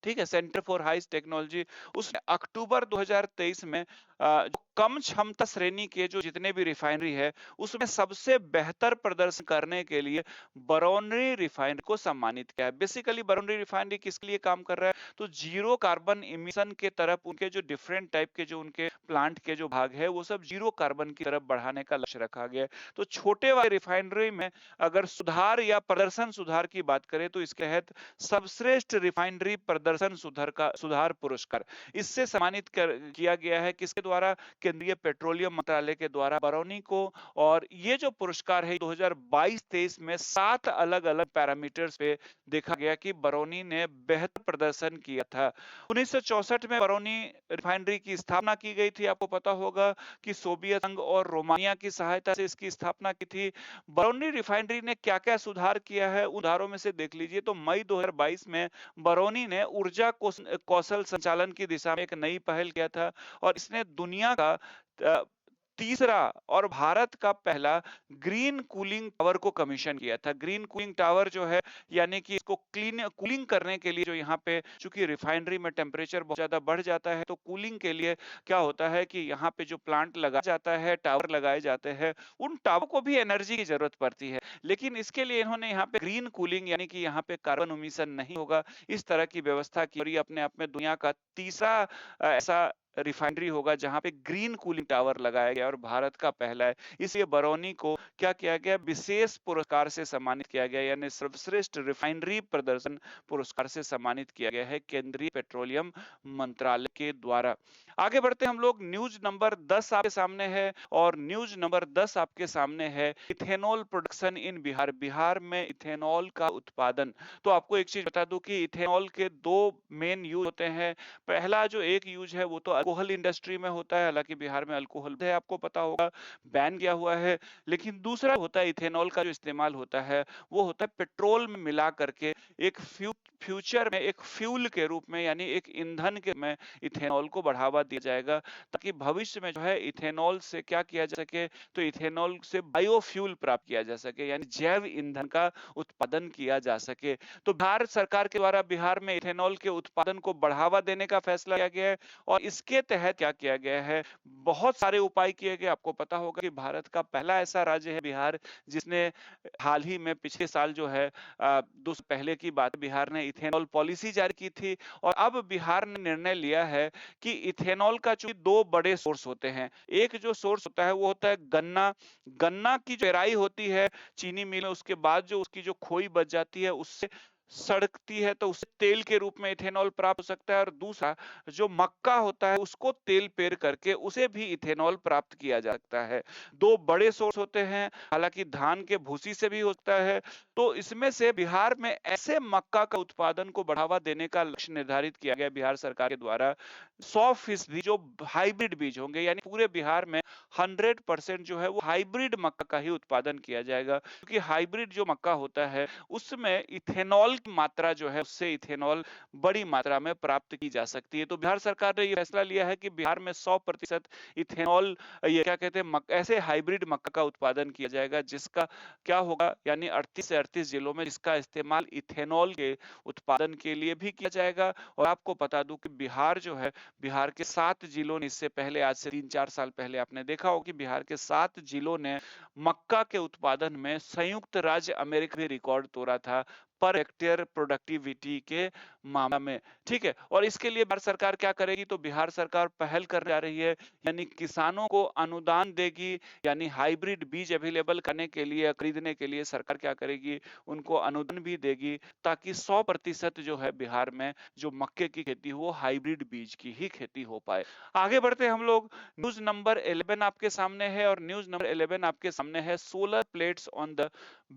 ठीक है, सेंटर फॉर हाई टेक्नोलॉजी, उसने अक्टूबर 2023 में जो कम क्षमता श्रेणी के जो जितने भी रिफाइनरी है, उसमें सबसे बेहतर प्रदर्शन करने के लिए बरौनी रिफाइनरी को सम्मानित किया है। बेसिकली बरौनी रिफाइनरी किसके लिए काम कर रहा है, तो जीरो कार्बन इमिशन के तरफ उनके जो डिफरेंट टाइप के जो उनके प्लांट के जो भाग है, वो सब जीरो कार्बन की तरफ बढ़ाने का लक्ष्य रखा गया है। तो छोटे वाले रिफाइनरी में अगर सुधार या प्रदर्शन सुधार की बात करें तो इसके तहत सर्वश्रेष्ठ रिफाइनरी प्रदर्शन सुधार पुरस्कार इससे सम्मानित किया गया है। किसके द्वारा, केंद्रीय पेट्रोलियम मंत्रालय के द्वारा बरौनी को, और ये जो पुरस्कार है 2022-23 में 7 अलग-अलग पैरामीटर्स पे देखा गया कि बरौनी ने बेहतर प्रदर्शन किया था। 1964 में बरौनी रिफाइनरी की स्थापना की गई थी। आपको पता होगा कि सोवियत संघ और रोमानिया की सहायता से इसकी स्थापना की थी। बरौनी रिफाइनरी ने क्या-क्या सुधार किया है, उदाहरणों में से देख लीजिए। तो मई 2022 में बरौनी ने ऊर्जा कौशल संचालन की दिशा में एक नई पहल किया था, और इसने दुनिया का अ, तीसरा और भारत का पहला ग्रीन कूलिंग टावर को कमीशन किया था। ग्रीन कूलिंग टावर जो है, यानी कि इसको क्लीन कूलिंग करने के लिए, जो यहाँ पे चूंकि रिफाइनरी में टेम्परेचर बहुत ज्यादा बढ़ जाता है, तो कूलिंग के लिए क्या होता है कि यहाँ पे जो प्लांट लगाया जाता है, टावर लगाए जाते हैं, उन टावर को भी एनर्जी की जरूरत पड़ती है। लेकिन इसके लिए इन्होंने यहाँ पे ग्रीन कूलिंग, यानी कि यहाँ पे कार्बन एमिशन नहीं होगा, इस तरह की व्यवस्था की, और ये अपने आप में दुनिया का तीसरा ऐसा रिफाइनरी होगा जहां पे ग्रीन कूलिंग टावर लगाया गया, और भारत का पहला है। इसलिए बरौनी को क्या किया गया, विशेष पुरस्कार से सम्मानित किया गया, यानी सर्वश्रेष्ठ रिफाइनरी प्रदर्शन पुरस्कार से सम्मानित किया गया है केंद्रीय पेट्रोलियम मंत्रालय के द्वारा। आगे बढ़ते हम लोग, न्यूज नंबर 10 आपके सामने है, और न्यूज नंबर 10 आपके सामने है ethanol production in Bihar. Bihar में इथेनॉल का उत्पादन। तो आपको एक चीज बता दूं कि इथेनॉल के दो मेन यूज होते हैं। पहला जो एक यूज है वो तो अल्कोहल इंडस्ट्री में होता है, हालांकि बिहार में अल्कोहल है, आपको पता होगा, बैन किया हुआ है। लेकिन दूसरा होता है इथेनॉल का जो इस्तेमाल होता है, वो होता है पेट्रोल में मिला करके एक फ्यूचर में एक फ्यूल के रूप में, यानी एक ईंधन के में इथेनॉल को बढ़ावा दिया जाएगा, ताकि भविष्य में जो है इथेनॉल से क्या किया जा सके, तो इथेनॉल से बायोफ्यूल प्राप्त किया जा सके, यानी जैव ईंधन का उत्पादन किया जा सके। तो बिहार सरकार के द्वारा बिहार में इथेनॉल के उत्पादन को बढ़ावा देने का फैसला किया गया है, और इसके तहत क्या किया गया है, बहुत सारे उपाय किए गए। आपको पता होगा कि भारत का पहला ऐसा राज्य है बिहार, जिसने हाल ही में पिछले साल जो है, 2 साल पहले की बात, बिहार ने इथेनॉल पॉलिसी जारी की थी। और अब बिहार ने निर्णय लिया है कि इथेनॉल का चूंकि 2 बड़े सोर्स होते हैं, एक जो सोर्स होता है वो होता है गन्ना। गन्ना की जो पेराई होती है चीनी मिल में, उसके बाद जो उसकी जो खोई बच जाती है, उससे सड़ती है, तो उससे तेल के रूप में इथेनॉल प्राप्त हो सकता है। और दूसरा जो मक्का होता है, उसको तेल पेर करके उसे भी इथेनॉल प्राप्त किया जा सकता है। 2 बड़े सोर्स होते हैं, हालांकि धान के भूसी से भी होता है। तो इसमें से बिहार में ऐसे मक्का का उत्पादन को बढ़ावा देने का लक्ष्य निर्धारित किया गया बिहार सरकार के द्वारा। 100% जो हाइब्रिड बीज होंगे, यानी पूरे बिहार में 100% जो है वो हाइब्रिड मक्का का ही उत्पादन किया जाएगा, क्योंकि हाइब्रिड जो मक्का होता है उसमें इथेनॉल की मात्रा जो है, उससे इथेनॉल बड़ी मात्रा में प्राप्त की जा सकती है। तो बिहार सरकार ने ये फैसला लिया है कि बिहार में 100% इथेनॉल, ये क्या कहते हैं, ऐसे हाइब्रिड मक्का का उत्पादन किया जाएगा, जिसका क्या होगा, यानी 38 से 38 जिलों में जिसका इस्तेमाल इथेनॉल के उत्पादन के लिए भी किया जाएगा। और आपको बता दूं कि बिहार जो है, बिहार के 7 जिलों ने इससे पहले, आज से 3-4 साल पहले आपने देखा हो कि बिहार के 7 जिलों ने मक्का के उत्पादन में संयुक्त राज्य अमेरिका भी रिकॉर्ड तोड़ा था पर हेक्टेयर प्रोडक्टिविटी के मामला में। ठीक है, और इसके लिए बिहार सरकार क्या करेगी, तो बिहार सरकार पहल करने जा रही है, यानी किसानों को अनुदान देगी, यानी हाइब्रिड बीज अवेलेबल करने के लिए, खरीदने के लिए सरकार क्या करेगी, उनको अनुदान भी देगी, ताकि 100% जो है बिहार में जो मक्के की खेती हो, हाइब्रिड बीज की ही खेती हो पाए। आगे बढ़ते हम लोग, न्यूज नंबर 11 आपके सामने है, और न्यूज नंबर 11 आपके सामने है solar plates on the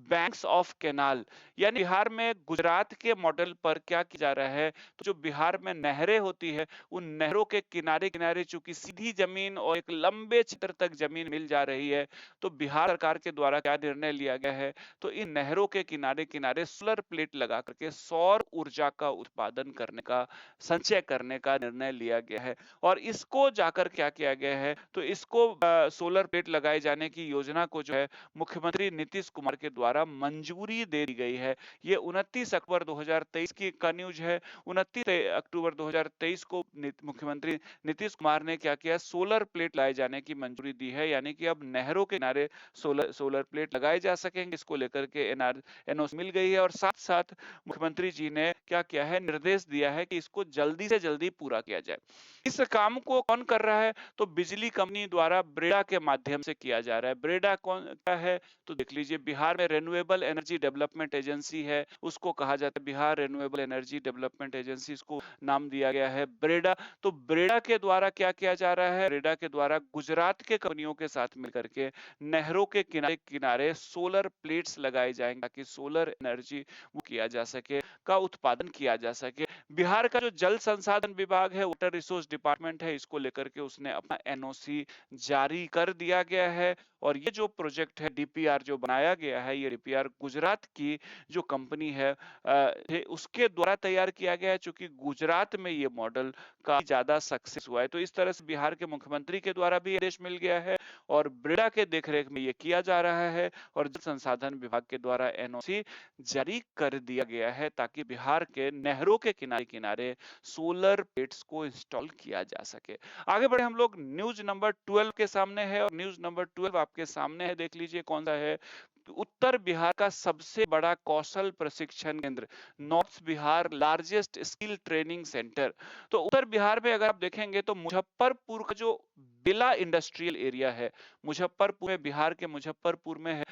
banks of canal. यानी बिहार में गुजरात के मॉडल पर क्या किया जा रहा है, तो जो बिहार में नहरें होती है, उन नहरों के किनारे किनारे चूंकि सीधी जमीन और एक लंबे क्षेत्र तक जमीन मिल जा रही है, तो बिहार सरकार के द्वारा क्या निर्णय लिया गया है, तो इन नहरों के किनारे किनारे सोलर प्लेट लगा करके सौर ऊर्जा का उत्पादन करने का, संचय करने का निर्णय लिया गया है। और इसको जाकर क्या किया गया है, तो इसको सोलर प्लेट लगाए जाने की योजना को जो है मुख्यमंत्री नीतीश कुमार के द्वारा मंजूरी दे दी गई है। ये 29 अक्टूबर 2023 की का न्यूज है। 29 अक्टूबर 2023 को मुख्यमंत्री नीतीश कुमार ने क्या किया, सोलर प्लेट लाए जाने की मंजूरी दी है, यानी कि अब नहरों के किनारे सोलर प्लेट लगाए जा सकेंगे। इसको लेकर के एनओसी मिल गई है, और साथ साथ मुख्यमंत्री जी ने क्या किया है, निर्देश दिया है कि इसको जल्दी से जल्दी पूरा किया जाए। इस काम को कौन कर रहा है, तो बिजली कंपनी द्वारा ब्रेडा के माध्यम से किया जा रहा है। ब्रेडा कौन क्या है, तो देख लीजिए, बिहार में रिन्यूएबल एनर्जी डेवलपमेंट एजेंसी है, उसको कहा जाता है Bihar renewable energy development agency इसको नाम दिया गया है ब्रेडा। तो ब्रेडा के द्वारा क्या किया जा रहा है? ब्रेडा के द्वारा गुजरात के कंपनियों के साथ मिलकर के नहरों के किनारे किनारे सोलर प्लेट्स लगाए जाएंगे ताकि सोलर एनर्जी वो किया जा सके, का उत्पादन किया जा सके। बिहार का जो जल संसाधन विभाग है, वाटर रिसोर्स डिपार्टमेंट है, इसको लेकर के उसने अपना एनओसी जारी कर दिया गया है। और ये जो प्रोजेक्ट है, डीपीआर जो बनाया गया है, ये डीपीआर गुजरात की जो कंपनी है उसके द्वारा तैयार किया गया है, चूंकि गुजरात में ये मॉडल काफी ज्यादा सक्सेस हुआ है। तो इस तरह से बिहार के मुख्यमंत्री के द्वारा भी आदेश मिल गया है और ब्रेडा के देखरेख में ये किया जा रहा है और जल संसाधन विभाग के द्वारा एनओसी जारी कर दिया गया है ताकि बिहार के नहरों के किनारे किनारे सोलर प्लेट्स को इंस्टॉल किया जा सके। आगे बढ़े हम लोग, न्यूज नंबर 12 के सामने है और न्यूज नंबर 12 आपके सामने है, देख लीजिए कौन सा है। उत्तर बिहार का सबसे बड़ा कौशल प्रशिक्षण केंद्र, north Bihar largest skill training centre. तो उत्तर बिहार में अगर आप देखेंगे तो मुजफ्फरपुर का जो बेला इंडस्ट्रियल एरिया है, मुजफ्फरपुर में, बिहार के मुजफ्फरपुर में है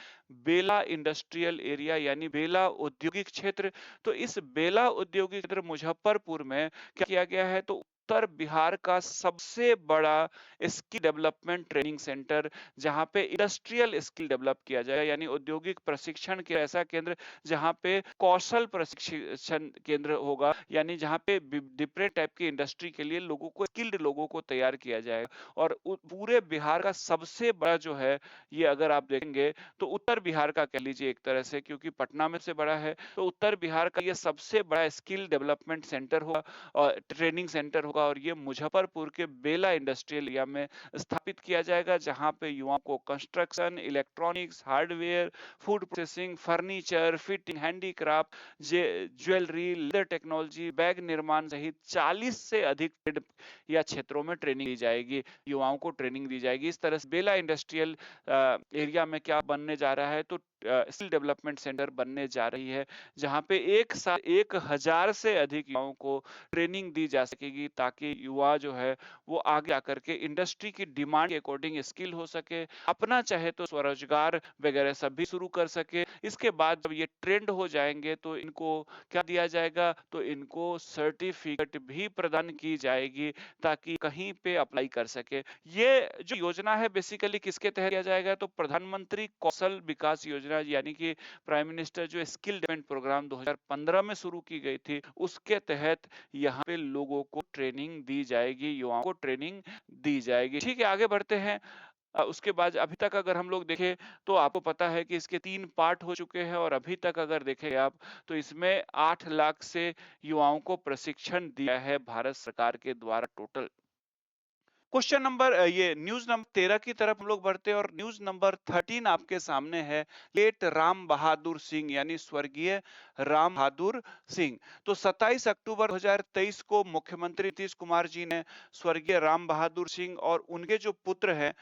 बेला इंडस्ट्रियल एरिया यानी बेला औद्योगिक क्षेत्र। तो इस बेला औद्योगिक क्षेत्र मुजफ्फरपुर में क्या किया गया है? तो उत्तर बिहार का सबसे बड़ा स्किल डेवलपमेंट ट्रेनिंग सेंटर, जहां पे इंडस्ट्रियल स्किल डेवलप किया जाएगा, यानी औद्योगिक प्रशिक्षण के ऐसा केंद्र जहां पे कौशल प्रशिक्षण केंद्र होगा, यानी जहां पे डिफरेंट टाइप की इंडस्ट्री के लिए लोगों को, स्किल्ड लोगों को तैयार किया जाएगा। और पूरे बिहार का सबसे बड़ा जो है, ये अगर आप देखेंगे तो उत्तर बिहार का कह लीजिए एक तरह से, क्योंकि पटना में से बड़ा है, तो उत्तर बिहार का ये सबसे बड़ा स्किल डेवलपमेंट सेंटर होगा और ट्रेनिंग सेंटर होगा और ये मुजफ्फरपुर के बेला इंडस्ट्रियल एरिया में स्थापित किया जाएगा, जहां पे युवाओं को construction, electronics, hardware, food processing, furniture, fitting, handicraft, jewellery, leather technology, bag निर्माण सहित 40 से अधिक ट्रेड या क्षेत्रों में ट्रेनिंग दी जाएगी, युवाओं को ट्रेनिंग दी जाएगी। इस तरह से बेला इंडस्ट्रियल एरिया में क्या बनने जा रहा है? तो स्किल डेवलपमेंट सेंटर बनने जा रही है, जहां पे एक साल 1000 से अधिक युवाओं को ट्रेनिंग दी जा सकेगी ताकि युवा जो है वो आगे आकर के इंडस्ट्री की डिमांड के अकॉर्डिंग स्किल हो सके, अपना चाहे तो स्वरोजगार वगैरह सब भी शुरू कर सके। इसके बाद जब ये ट्रेंड हो जाएंगे तो इनको क्या दिया जाएगा? तो इनको सर्टिफिकेट भी प्रदान की जाएगी ताकि कहीं पे अप्लाई कर सके। ये जो योजना है बेसिकली किसके तहत किया जाएगा? तो प्रधानमंत्री कौशल विकास योजना, यानी कि प्राइम मिनिस्टर जो स्किल डेवलपमेंट प्रोग्राम 2015 में शुरू की गई थी, उसके तहत यहाँ पे लोगों को ट्रेनिंग दी जाएगी, युवाओं को ट्रेनिंग दी जाएगी। ठीक है, आगे बढ़ते हैं। उसके बाद अभी तक अगर हम लोग देखें तो आपको पता है कि इसके 3 पार्ट हो चुके हैं और अभी तक अगर देखें आप तो इसमें 8 लाख से युवाओं को प्रशिक्षण दिया है भारत सरकार के द्वारा टोटल। क्वेश्चन नंबर ये न्यूज नंबर 13 की तरफ हम लोग बढ़ते हैं और न्यूज नंबर 13 आपके सामने है। लेट राम बहादुर सिंह यानी स्वर्गीय राम बहादुर सिंह। तो 27 अक्टूबर 2023 को मुख्यमंत्री नीतीश कुमार जी ने स्वर्गीय राम बहादुर सिंह और उनके जो पुत्र हैं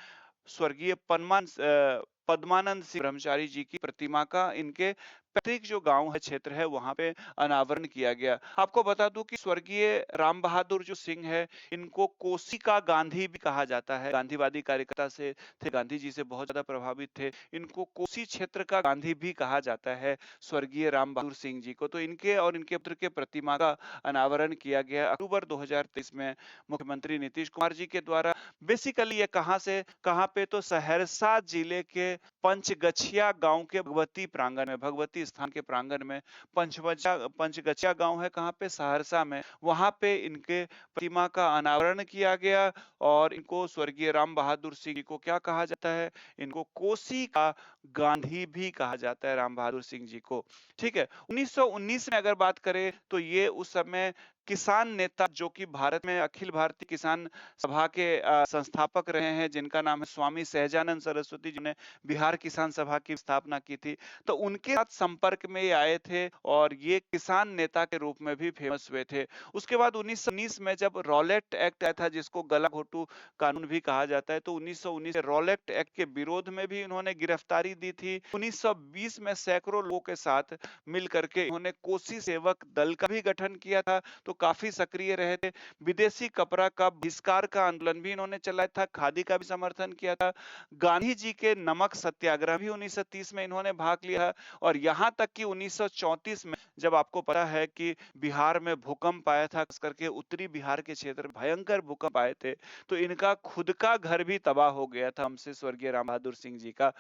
स्वर्गीय पद्मानंद सिंह ब्रह्मचारी जी की प्रतिमा का इनके पैतृक जो गांव है, क्षेत्र है, वहां पे अनावरण किया गया। आपको बता दूं कि स्वर्गीय राम बहादुर जो सिंह है, इनको कोसी का गांधी भी कहा जाता है। गांधीवादी कार्यकर्ता से थे, गांधी जी से बहुत ज्यादा प्रभावित थे। इनको कोसी क्षेत्र का गांधी भी कहा जाता है स्वर्गीय राम बहादुर सिंह जी को। तो इनके और इनके पुत्र के प्रतिमा का अनावरण किया गया अक्टूबर 2023 में मुख्यमंत्री नीतीश कुमार जी के द्वारा। बेसिकली ये कहां पे? तो सहरसा जिले के पंचगछिया गांव के भगवती प्रांगण में, भगवती स्थान के प्रांगण में पंचगछिया गांव है, कहां पे? सहरसा में। वहां पे इनके प्रतिमा का अनावरण किया गया और इनको स्वर्गीय राम बहादुर सिंह जी को क्या कहा जाता है? इनको कोसी का गांधी भी कहा जाता है, राम बहादुर सिंह जी को। ठीक है, 1919 में अगर बात करें तो ये उस समय किसान नेता, जो कि भारत में अखिल भारतीय किसान सभा के संस्थापक रहे हैं, जिनका नाम है स्वामी सहजानंद सरस्वती, जिन्होंने बिहार किसान सभा की स्थापना की थी। तो उनके साथ संपर्क में ये आए थे और ये किसान नेता के रूप में भी फेमस हुए थे। उसके बाद 1919 में जब रॉलेट एक्ट आया था, जिसको गलाघोटू कानून भी कहा जाता है, तो 1919 के रॉलेट एक्ट के विरोध में भी इन्होंने गिरफ्तारी दी थी। 1920 में सैकड़ों लोगों के साथ मिल करके इन्होंने कोसी सेवक दल का भी गठन किया था। तो काफ़ी सक्रिय रहे थे। विदेशी कपड़ा का बहिष्कार का आंदोलन भी इन्होंने चलाया था, खादी का भी समर्थन किया था। गांधी जी के नमक सत्याग्रह भी 1930 में इन्होंने भाग लिया और यहाँ तक कि 1934 में जब आपको पता है कि बिहार में भूकंप आया था, खास करके उत्तरी बिहार के क्षेत्र में भयंकर भूकंप आए थे, तो इनका खुद का घर भी तबाह हो गया था हमसे स्वर्गीय राम बहादुर सिंह जी का।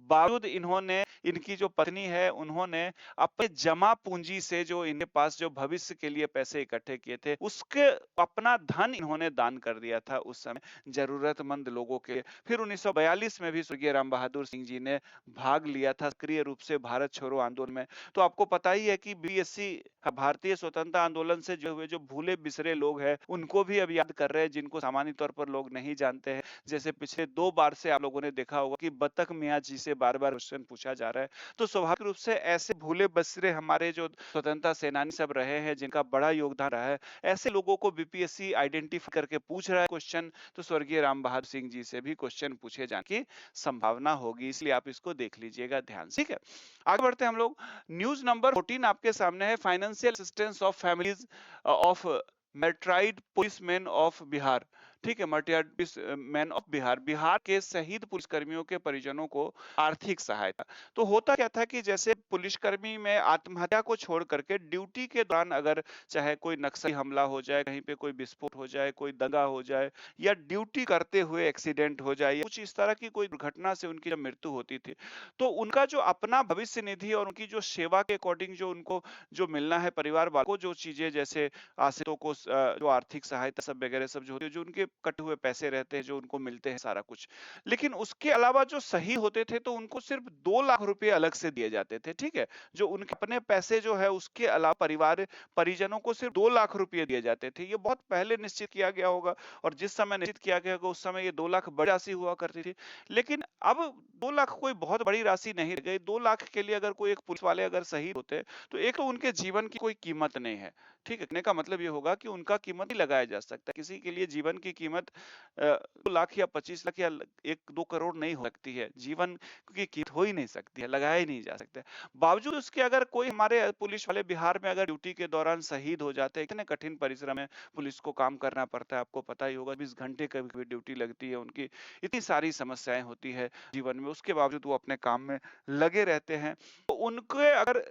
बावजूद इन्होंने, इनकी जो पत्नी है, उन्होंने अपने जमा पूंजी से जो इनके पास जो भविष्य के लिए पैसे इकट्ठे किए थे, उसके अपना धन इन्होंने दान कर दिया था उस समय जरूरतमंद लोगों के लिए। फिर 1942 में भी स्वर्गीय राम बहादुर सिंह जी ने भाग लिया था सक्रिय रूप से भारत छोड़ो आंदोलन में। तो आपको पता ही है कि बीएससी भारतीय स्वतंत्रता आंदोलन से जुड़े हुए जो भूले बिसरे लोग हैं, उनको भी अब याद कर रहे हैं, जिनको सामान्य तौर पर लोग नहीं जानते हैं। जैसे पिछले 2 बार से आप लोगों ने देखा होगा कि बतख मियाँ जी से बार-बार क्वेश्चन पूछा जा रहा है। तो स्वाभाविक रूप से ऐसे भूले बिसरे हमारे जो स्वतंत्रता सेनानी सब रहे हैं, जिनका बड़ा योगदान रहा है, ऐसे लोगों को बीपीएससी आइडेंटिफाई करके पूछ रहा है क्वेश्चन, तो स्वर्गीय राम बहादुर सिंह जी से भी क्वेश्चन पूछे जाने की संभावना होगी, इसलिए आप इसको देख लीजिएगा ध्यान से, ठीक है। आगे बढ़ते हैं हम लोग। न्यूज नंबर 14 आपके सामने है, financial assistance of families of martyred policeman of Bihar. ठीक है, martyred man of Bihar, Bihar के शहीद पुलिसकर्मियों के परिजनों को आर्थिक सहायता। तो होता क्या था कि जैसे पुलिसकर्मी में आत्महत्या को छोड़ करके ड्यूटी के दौरान अगर चाहे कोई नक्सली हमला हो जाए, कहीं पे कोई विस्फोट हो जाए, कोई दंगा हो जाए, या ड्यूटी करते हुए एक्सीडेंट हो जाए, या कुछ इस तरह की कोई दुर्घटना से उनकी जब मृत्यु होती थी, तो उनका जो अपना भविष्य निधि और उनकी जो सेवा के अकॉर्डिंग जो उनको जो मिलना है परिवार वालों को, जो चीजें जैसे आश्रितों को जो आर्थिक सहायता सब वगैरह सब जो होती है, जो उनके कटे हुए पैसे रहते हैं, जो उनको मिलते हैं सारा कुछ। लेकिन उसके अलावा जो शहीद होते थे तो उनको सिर्फ 2 लाख रुपए अलग से दिए जाते थे, ठीक है। जो उनके अपने पैसे जो है उसके अलावा परिवार परिजनों को सिर्फ 2 लाख रुपए दिए जाते थे। ये बहुत पहले निश्चित किया गया होगा और जिस समय निश्चित किया गया होगा उस समय ये 2 लाख बड़ी राशि हुआ करती थी। लेकिन अब 2 लाख कोई बहुत बड़ी राशि नहीं रह गई। 2 लाख के लिए अगर कोई एक पुलिस वाले अगर शहीद होते तो एक तो उनके जीवन की कोई कीमत नहीं है, ठीक है। कहने का मतलब ये होगा कि उनका कीमत नहीं लगाया जा सकता। किसी के लिए जीवन की कीमत 2 लाख या 25 लाख या 1-2 करोड़ नहीं हो सकती है। जीवन की कीमत हो ही नहीं सकती है, लगाया ही नहीं जा सकता है। बावजूद उसके अगर कोई हमारे पुलिस वाले बिहार में अगर ड्यूटी के दौरान शहीद हो जाते हैं, कितने कठिन परिश्रम है, पुलिस को काम करना पड़ता है, आपको पता ही होगा। 20 घंटे कभी-कभी ड्यूटी लगती है उनकी, इतनी सारी समस्याएं होती है जीवन में, उसके बावजूद वो अपने काम में लगे रहते हैं। तो उनके अगर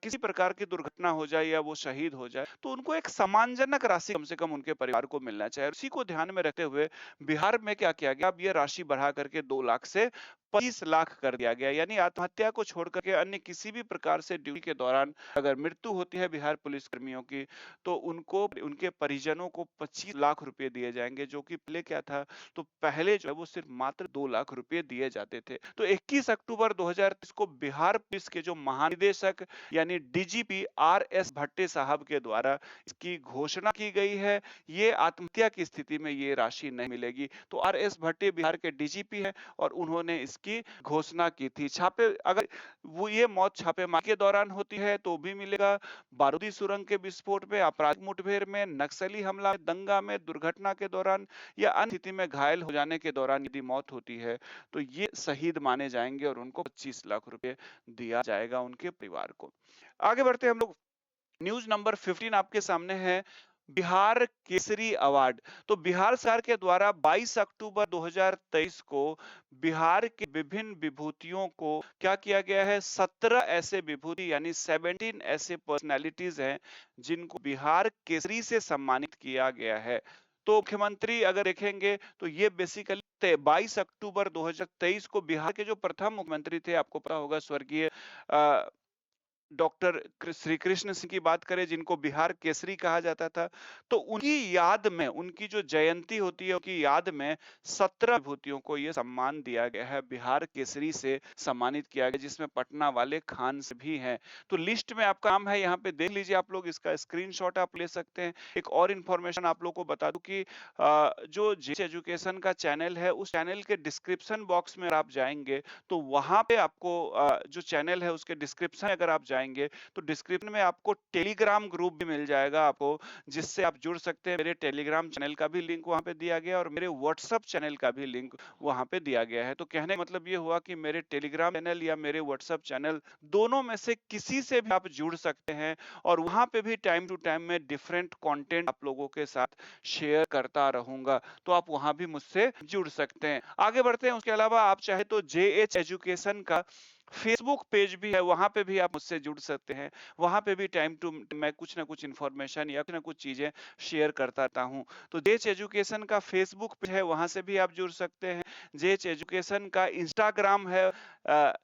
किसी प्रकार की दुर्घटना हो जाए या वो शहीद हो जाए, तो उनको एक सम्मानजनक राशि कम से कम उनके परिवार को मिलना चाहिए। उसी को ध्यान में रखते हुए बिहार में क्या किया गया, अब ये राशि बढ़ा करके 2 लाख से 25 लाख कर दिया गया। यानी आत्महत्या को छोड़ करके अन्य किसी भी प्रकार से ड्यूटी के दौरान अगर मृत्यु होती है बिहार पुलिस कर्मियों की, तो उनको उनके परिजनों को 25 लाख रुपए दिए जाएंगे, जो कि पहले क्या था, तो पहले जो है वो सिर्फ मात्र 2 लाख रुपए दिए जाते थे। तो 21 अक्टूबर 2023 को बिहार पुलिस के जो महानिदेशक यानी डीजीपी आर.एस. भट्टे साहब के द्वारा इसकी घोषणा की गई है। ये आत्महत्या की स्थिति में ये राशि नहीं मिलेगी। तो आर.एस. भट्टे बिहार के डीजीपी हैं और उन्होंने इसकी घोषणा की थी। छापे अगर वो ये मौत छापेमारी के दौरान होती है तो भी मिलेगा, बारूदी सुरंग के विस्फोट में, आपराधिक मुठभेड़ में, नक्सली हमला, दंगा में, दुर्घटना के दौरान या अन्य स्थिति में घायल हो जाने के दौरान यदि मौत होती है तो ये शहीद माने जाएंगे और उनको 25 लाख रुपए दिया जाएगा उनके परिवार को। आगे बढ़ते हैं हम लोग। न्यूज नंबर 15 आपके सामने है, बिहार केसरी अवार्ड। तो बिहार सरकार के द्वारा 22 अक्टूबर 2023 को बिहार के विभिन्न विभूतियों को क्या किया गया है, 17 ऐसे विभूति यानी 17 ऐसे पर्सनालिटीज हैं जिनको बिहार केसरी से सम्मानित किया गया है। तो मुख्यमंत्री अगर देखेंगे तो ये बेसिकली 22 अक्टूबर 2023 को बिहार के जो प्रथम मुख्यमंत्री थे, आपको पता होगा स्वर्गीय डॉक्टर श्री कृष्ण सिंह की बात करें, जिनको बिहार केसरी कहा जाता था, तो उनकी याद में, उनकी जो जयंती होती है उनकी याद में 17 विभूतियों को यह सम्मान दिया गया है, बिहार केसरी से सम्मानित किया गया, जिसमें पटना वाले खान से भी हैं। तो लिस्ट में आपका नाम है, यहाँ पे देख लीजिए आप लोग, इसका स्क्रीनशॉट आप ले सकते हैं। एक और इन्फॉर्मेशन आप लोग को बता दूं कि जो जेस एजुकेशन का चैनल है, उस चैनल के डिस्क्रिप्शन बॉक्स में आप जाएंगे तो वहां पे आपको जो चैनल है उसके डिस्क्रिप्शन अगर आप जाएंगे पाएँगे, तो डिस्क्रिप्शन में आपको टेलीग्राम ग्रुप भी मिल जाएगा आपको, जिससे आप जुड़ सकते हैं। मेरे टेलीग्राम चैनल का भी लिंक वहाँ पे दिया गया है और मेरे व्हाट्सएप चैनल का भी लिंक वहाँ पे दिया गया है। तो कहने का मतलब ये हुआ कि मेरे टेलीग्राम चैनल या मेरे व्हाट्सएप चैनल दोनों में से किसी से भी आप जुड़ सकते हैं और वहाँ पे भी टाइम टू टाइम मैं डिफरेंट कंटेंट आप लोगों के साथ शेयर करता रहूँगा। तो आप वहाँ भी मुझसे जुड़ सकते हैं। आगे बढ़ते हैं, उसके अलावा आप चाहे तो जेएच एजुकेशन का फेसबुक पेज भी है, वहाँ पे भी आप मुझसे जुड़ सकते हैं। वहाँ पे भी टाइम टू मैं कुछ ना कुछ इन्फॉर्मेशन या कुछ ना कुछ चीज़ें शेयर करता रहता हूँ। तो जेएच एजुकेशन का फेसबुक पेज है, वहाँ से भी आप जुड़ सकते हैं। जेएच एजुकेशन का इंस्टाग्राम है,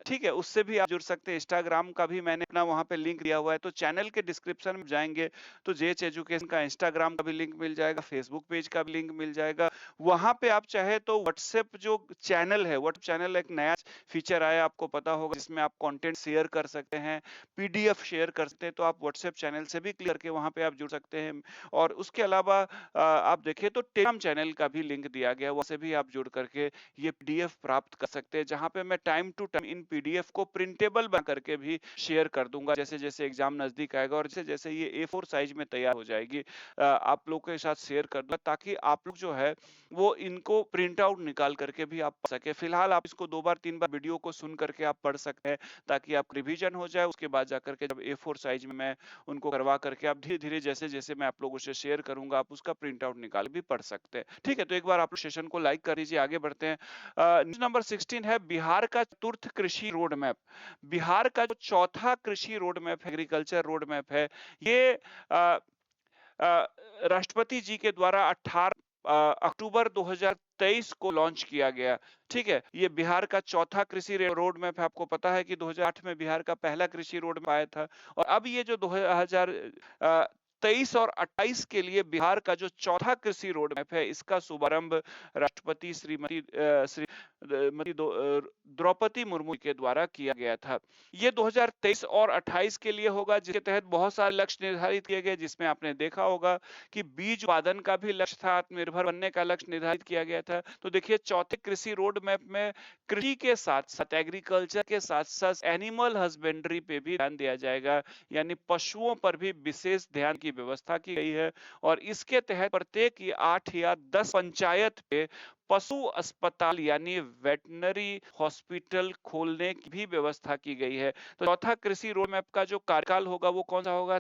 ठीक है, उससे भी आप जुड़ सकते हैं। इंस्टाग्राम का भी मैंने अपना वहाँ पे लिंक दिया हुआ है। तो चैनल के डिस्क्रिप्शन में जाएँगे तो जेएच एजुकेशन का इंस्टाग्राम का भी लिंक मिल जाएगा, फेसबुक पेज का भी लिंक मिल जाएगा। वहाँ पे आप चाहे तो व्हाट्सएप जो चैनल है, व्हाट्सएप चैनल एक नया फीचर आया, आपको पता होगा, जिसमें आप कंटेंट शेयर कर सकते हैं, पीडीएफ शेयर कर सकते हैं। तो आप व्हाट्सएप चैनल से भी क्लिक करके वहाँ पे आप जुड़ सकते हैं। और उसके अलावा आप देखें तो टेलीग्राम चैनल का भी लिंक दिया गया है, वहाँ से भी आप जुड़ करके ये पीडीएफ प्राप्त कर सकते हैं, जहाँ पे मैं टाइम टू टाइम इन पीडीएफ को प्रिंटेबल बना करके भी शेयर कर दूंगा, जैसे जैसे एग्जाम नजदीक आएगा और जैसे जैसे ये ए4 साइज में तैयार हो जाएगी, आप लोग के साथ शेयर कर दूंगा, ताकि आप लोग जो है वो इनको प्रिंट आउट निकाल करके भी आप पढ़ सके। फिलहाल आप इसको 2 बार 3 बार वीडियो को सुन करके आप पढ़ सकते हैं, ताकि आप रिवीजन हो जाए। उसके बाद जाकर के जब ए4 साइज में मैं उनको करवा करके आप धीरे-धीरे जैसे-जैसे मैं आप लोगों से शेयर करूँगा, आप उसका प्रिंट आउट निकाल भी पढ़ सकते हैं। ठीक है, तो एक बार आप सेशन को लाइक कर दीजिए, आगे बढ़ते हैं। न्यूज़ नंबर 16 है बिहार का चतुर्थ कृषि रोड मैप। बिहार का जो चौथा कृषि road map, agriculture road map है, ये अ अ, राष्ट्रपति जी के द्वारा 18 अक्टूबर 2023 को लॉन्च किया गया। ठीक है, ये बिहार का चौथा कृषि रोड मैप है। आपको पता है कि 2008 में बिहार का पहला कृषि रोड मैप आया था और अब ये जो 2023 और 28 के लिए बिहार का जो चौथा कृषि रोड मैप है, इसका शुभारंभ राष्ट्रपति द्रौपदी मुर्मू के द्वारा किया गया था। ये 2023 और 28 के लिए होगा, जिसके तहत बहुत सारे लक्ष्य निर्धारित किए गए, जिसमें आपने देखा होगा कि बीज उत्पादन का भी लक्ष्य था, आत्मनिर्भर बनने का लक्ष्य निर्धारित किया गया था। तो देखिए, चौथे कृषि रोड मैप में कृषि के साथ साथ, एग्रीकल्चर के साथ साथ एनिमल हस्बेंड्री पे भी ध्यान दिया जाएगा, यानी पशुओं पर भी विशेष ध्यान की व्यवस्था की गई है। और इसके तहत प्रत्येक 8 या 10 पंचायत पे पशु अस्पताल यानी वेटनरी हॉस्पिटल खोलने की भी व्यवस्था की गई है। तो चौथा कृषि रोड मैप का जो कार्यकाल होगा वो कौन सा होगा?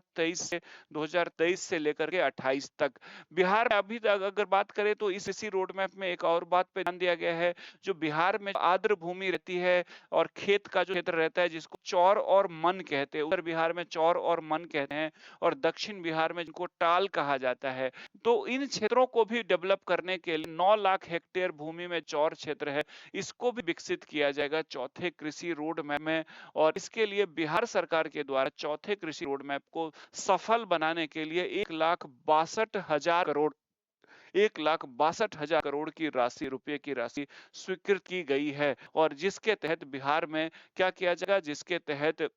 2023 से लेकर के 28 तक। बिहार में अभी तक अगर बात करें तो इस कृषि रोड मैप में एक और बात पे ध्यान दिया गया है, जो बिहार में आर्द्र भूमि रहती है और खेत का जो क्षेत्र रहता है, जिसको चौर और मन कहते हैं, उत्तर बिहार में चौर और मन कहते हैं और दक्षिण बिहार में जिनको टाल कहा जाता है। तो इन क्षेत्रों को भी डेवलप करने के लिए 9 लाख हेक्टेयर भूमि में चौर क्षेत्र है, इसको भी विकसित किया जाएगा चौथे कृषि रोड मैप में। और इसके लिए बिहार सरकार के द्वारा चौथे कृषि रोड मैप को सफल बनाने के लिए 1,62,000 करोड़ की राशि, रुपए की राशि स्वीकृत की गई है। और जिसके तहत बिहार में क्या किया जाएगा, जिसके तहत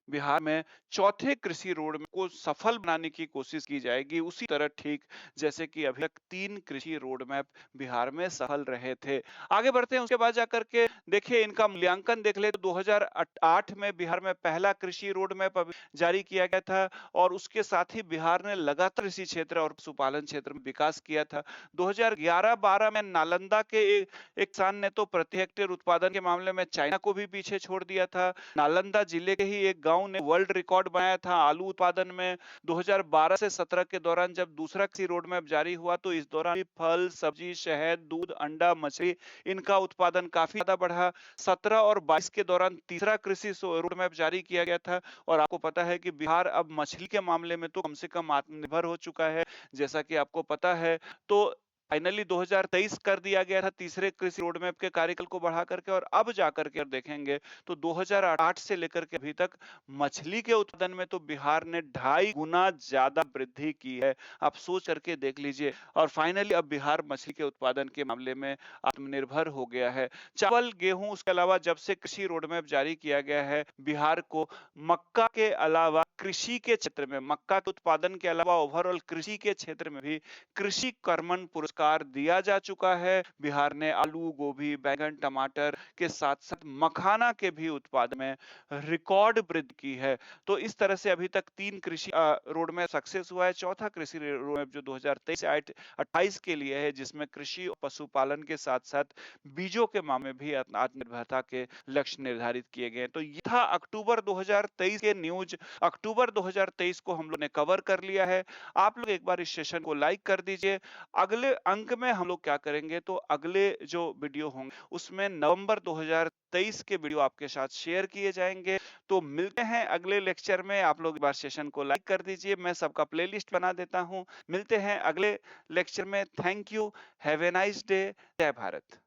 बिहार में चौथे कृषि रोड को सफल बनाने की कोशिश की जाएगी, उसी तरह ठीक जैसे कि अभी तक 3 कृषि रोड मैप बिहार में सफल रहे थे। आगे बढ़ते हैं, उसके बाद जाकर के देखिए इनका मूल्यांकन देख ले तो 2008 में बिहार में पहला कृषि रोड मैप जारी किया गया था और उसके साथ ही बिहार ने लगातार कृषि क्षेत्र और पशुपालन क्षेत्र में विकास किया था। 2011-12 में नालंदा के एक किसान ने तो प्रति हेक्टेयर उत्पादन के मामले में चाइना को भी पीछे छोड़ दिया था। नालंदा जिले के ही एक गांव ने वर्ल्ड रिकॉर्ड बनाया था आलू उत्पादन में। 2012 से 17 के दौरान जब दूसरा कृषि रोड मैप जारी हुआ तो इस दौरान भी फल, सब्जी, शहद, दूध, अंडा, मछली इनका उत्पादन काफी ज्यादा बढ़ा। 17 और 22 के दौरान तीसरा कृषि रोड मैप जारी किया गया था और आपको पता है कि बिहार अब मछली के मामले में तो कम से कम आत्मनिर्भर हो चुका है, जैसा कि आपको पता है। तो फाइनली 2023 कर दिया गया था तीसरे कृषि रोड मैप के कार्यकाल को बढ़ा करके, और अब जाकर के देखेंगे तो 2008 से लेकर के अभी तक मछली के उत्पादन में तो बिहार ने 2.5 गुना ज्यादा वृद्धि की है। आप सोच करके देख लीजिए। और फाइनली अब बिहार मछली के उत्पादन के मामले में आत्मनिर्भर हो गया है। चावल, गेहूं, उसके अलावा जब से कृषि रोड मैप जारी किया गया है, बिहार को मक्का के अलावा कृषि के क्षेत्र में, मक्का के उत्पादन के अलावा ओवरऑल कृषि के क्षेत्र में भी कृषि कर्मण पुरस्कार पुरस्कार दिया जा चुका है। बिहार ने आलू, गोभी, बैंगन, टमाटर के साथ-साथ मखाना के भी उत्पादन में रिकॉर्ड वृद्धि की है। तो इस तरह से अभी तक 3 कृषि रोड मैप सक्सेस हुआ है। चौथा कृषि रोड मैप जो 2023 से 28 के लिए है, जिसमें कृषि और पशुपालन के साथ-साथ बीजों के मामले में भी आत्मनिर्भरता के लक्ष्य निर्धारित किए गए हैं। तो ये था अक्टूबर 2023 के न्यूज़। अक्टूबर 2023 को हम लोग ने कवर कर लिया है। आप लोग एक बार इस सेशन को लाइक कर दीजिए। अगले अंक में हम लोग क्या करेंगे, तो अगले जो वीडियो होंगे उसमें नवंबर 2023 के वीडियो आपके साथ शेयर किए जाएंगे। तो मिलते हैं अगले लेक्चर में। आप लोग एक बार सेशन को लाइक कर दीजिए। मैं सबका प्लेलिस्ट बना देता हूं। मिलते हैं अगले लेक्चर में। Thank you. Have a nice day. जय भारत।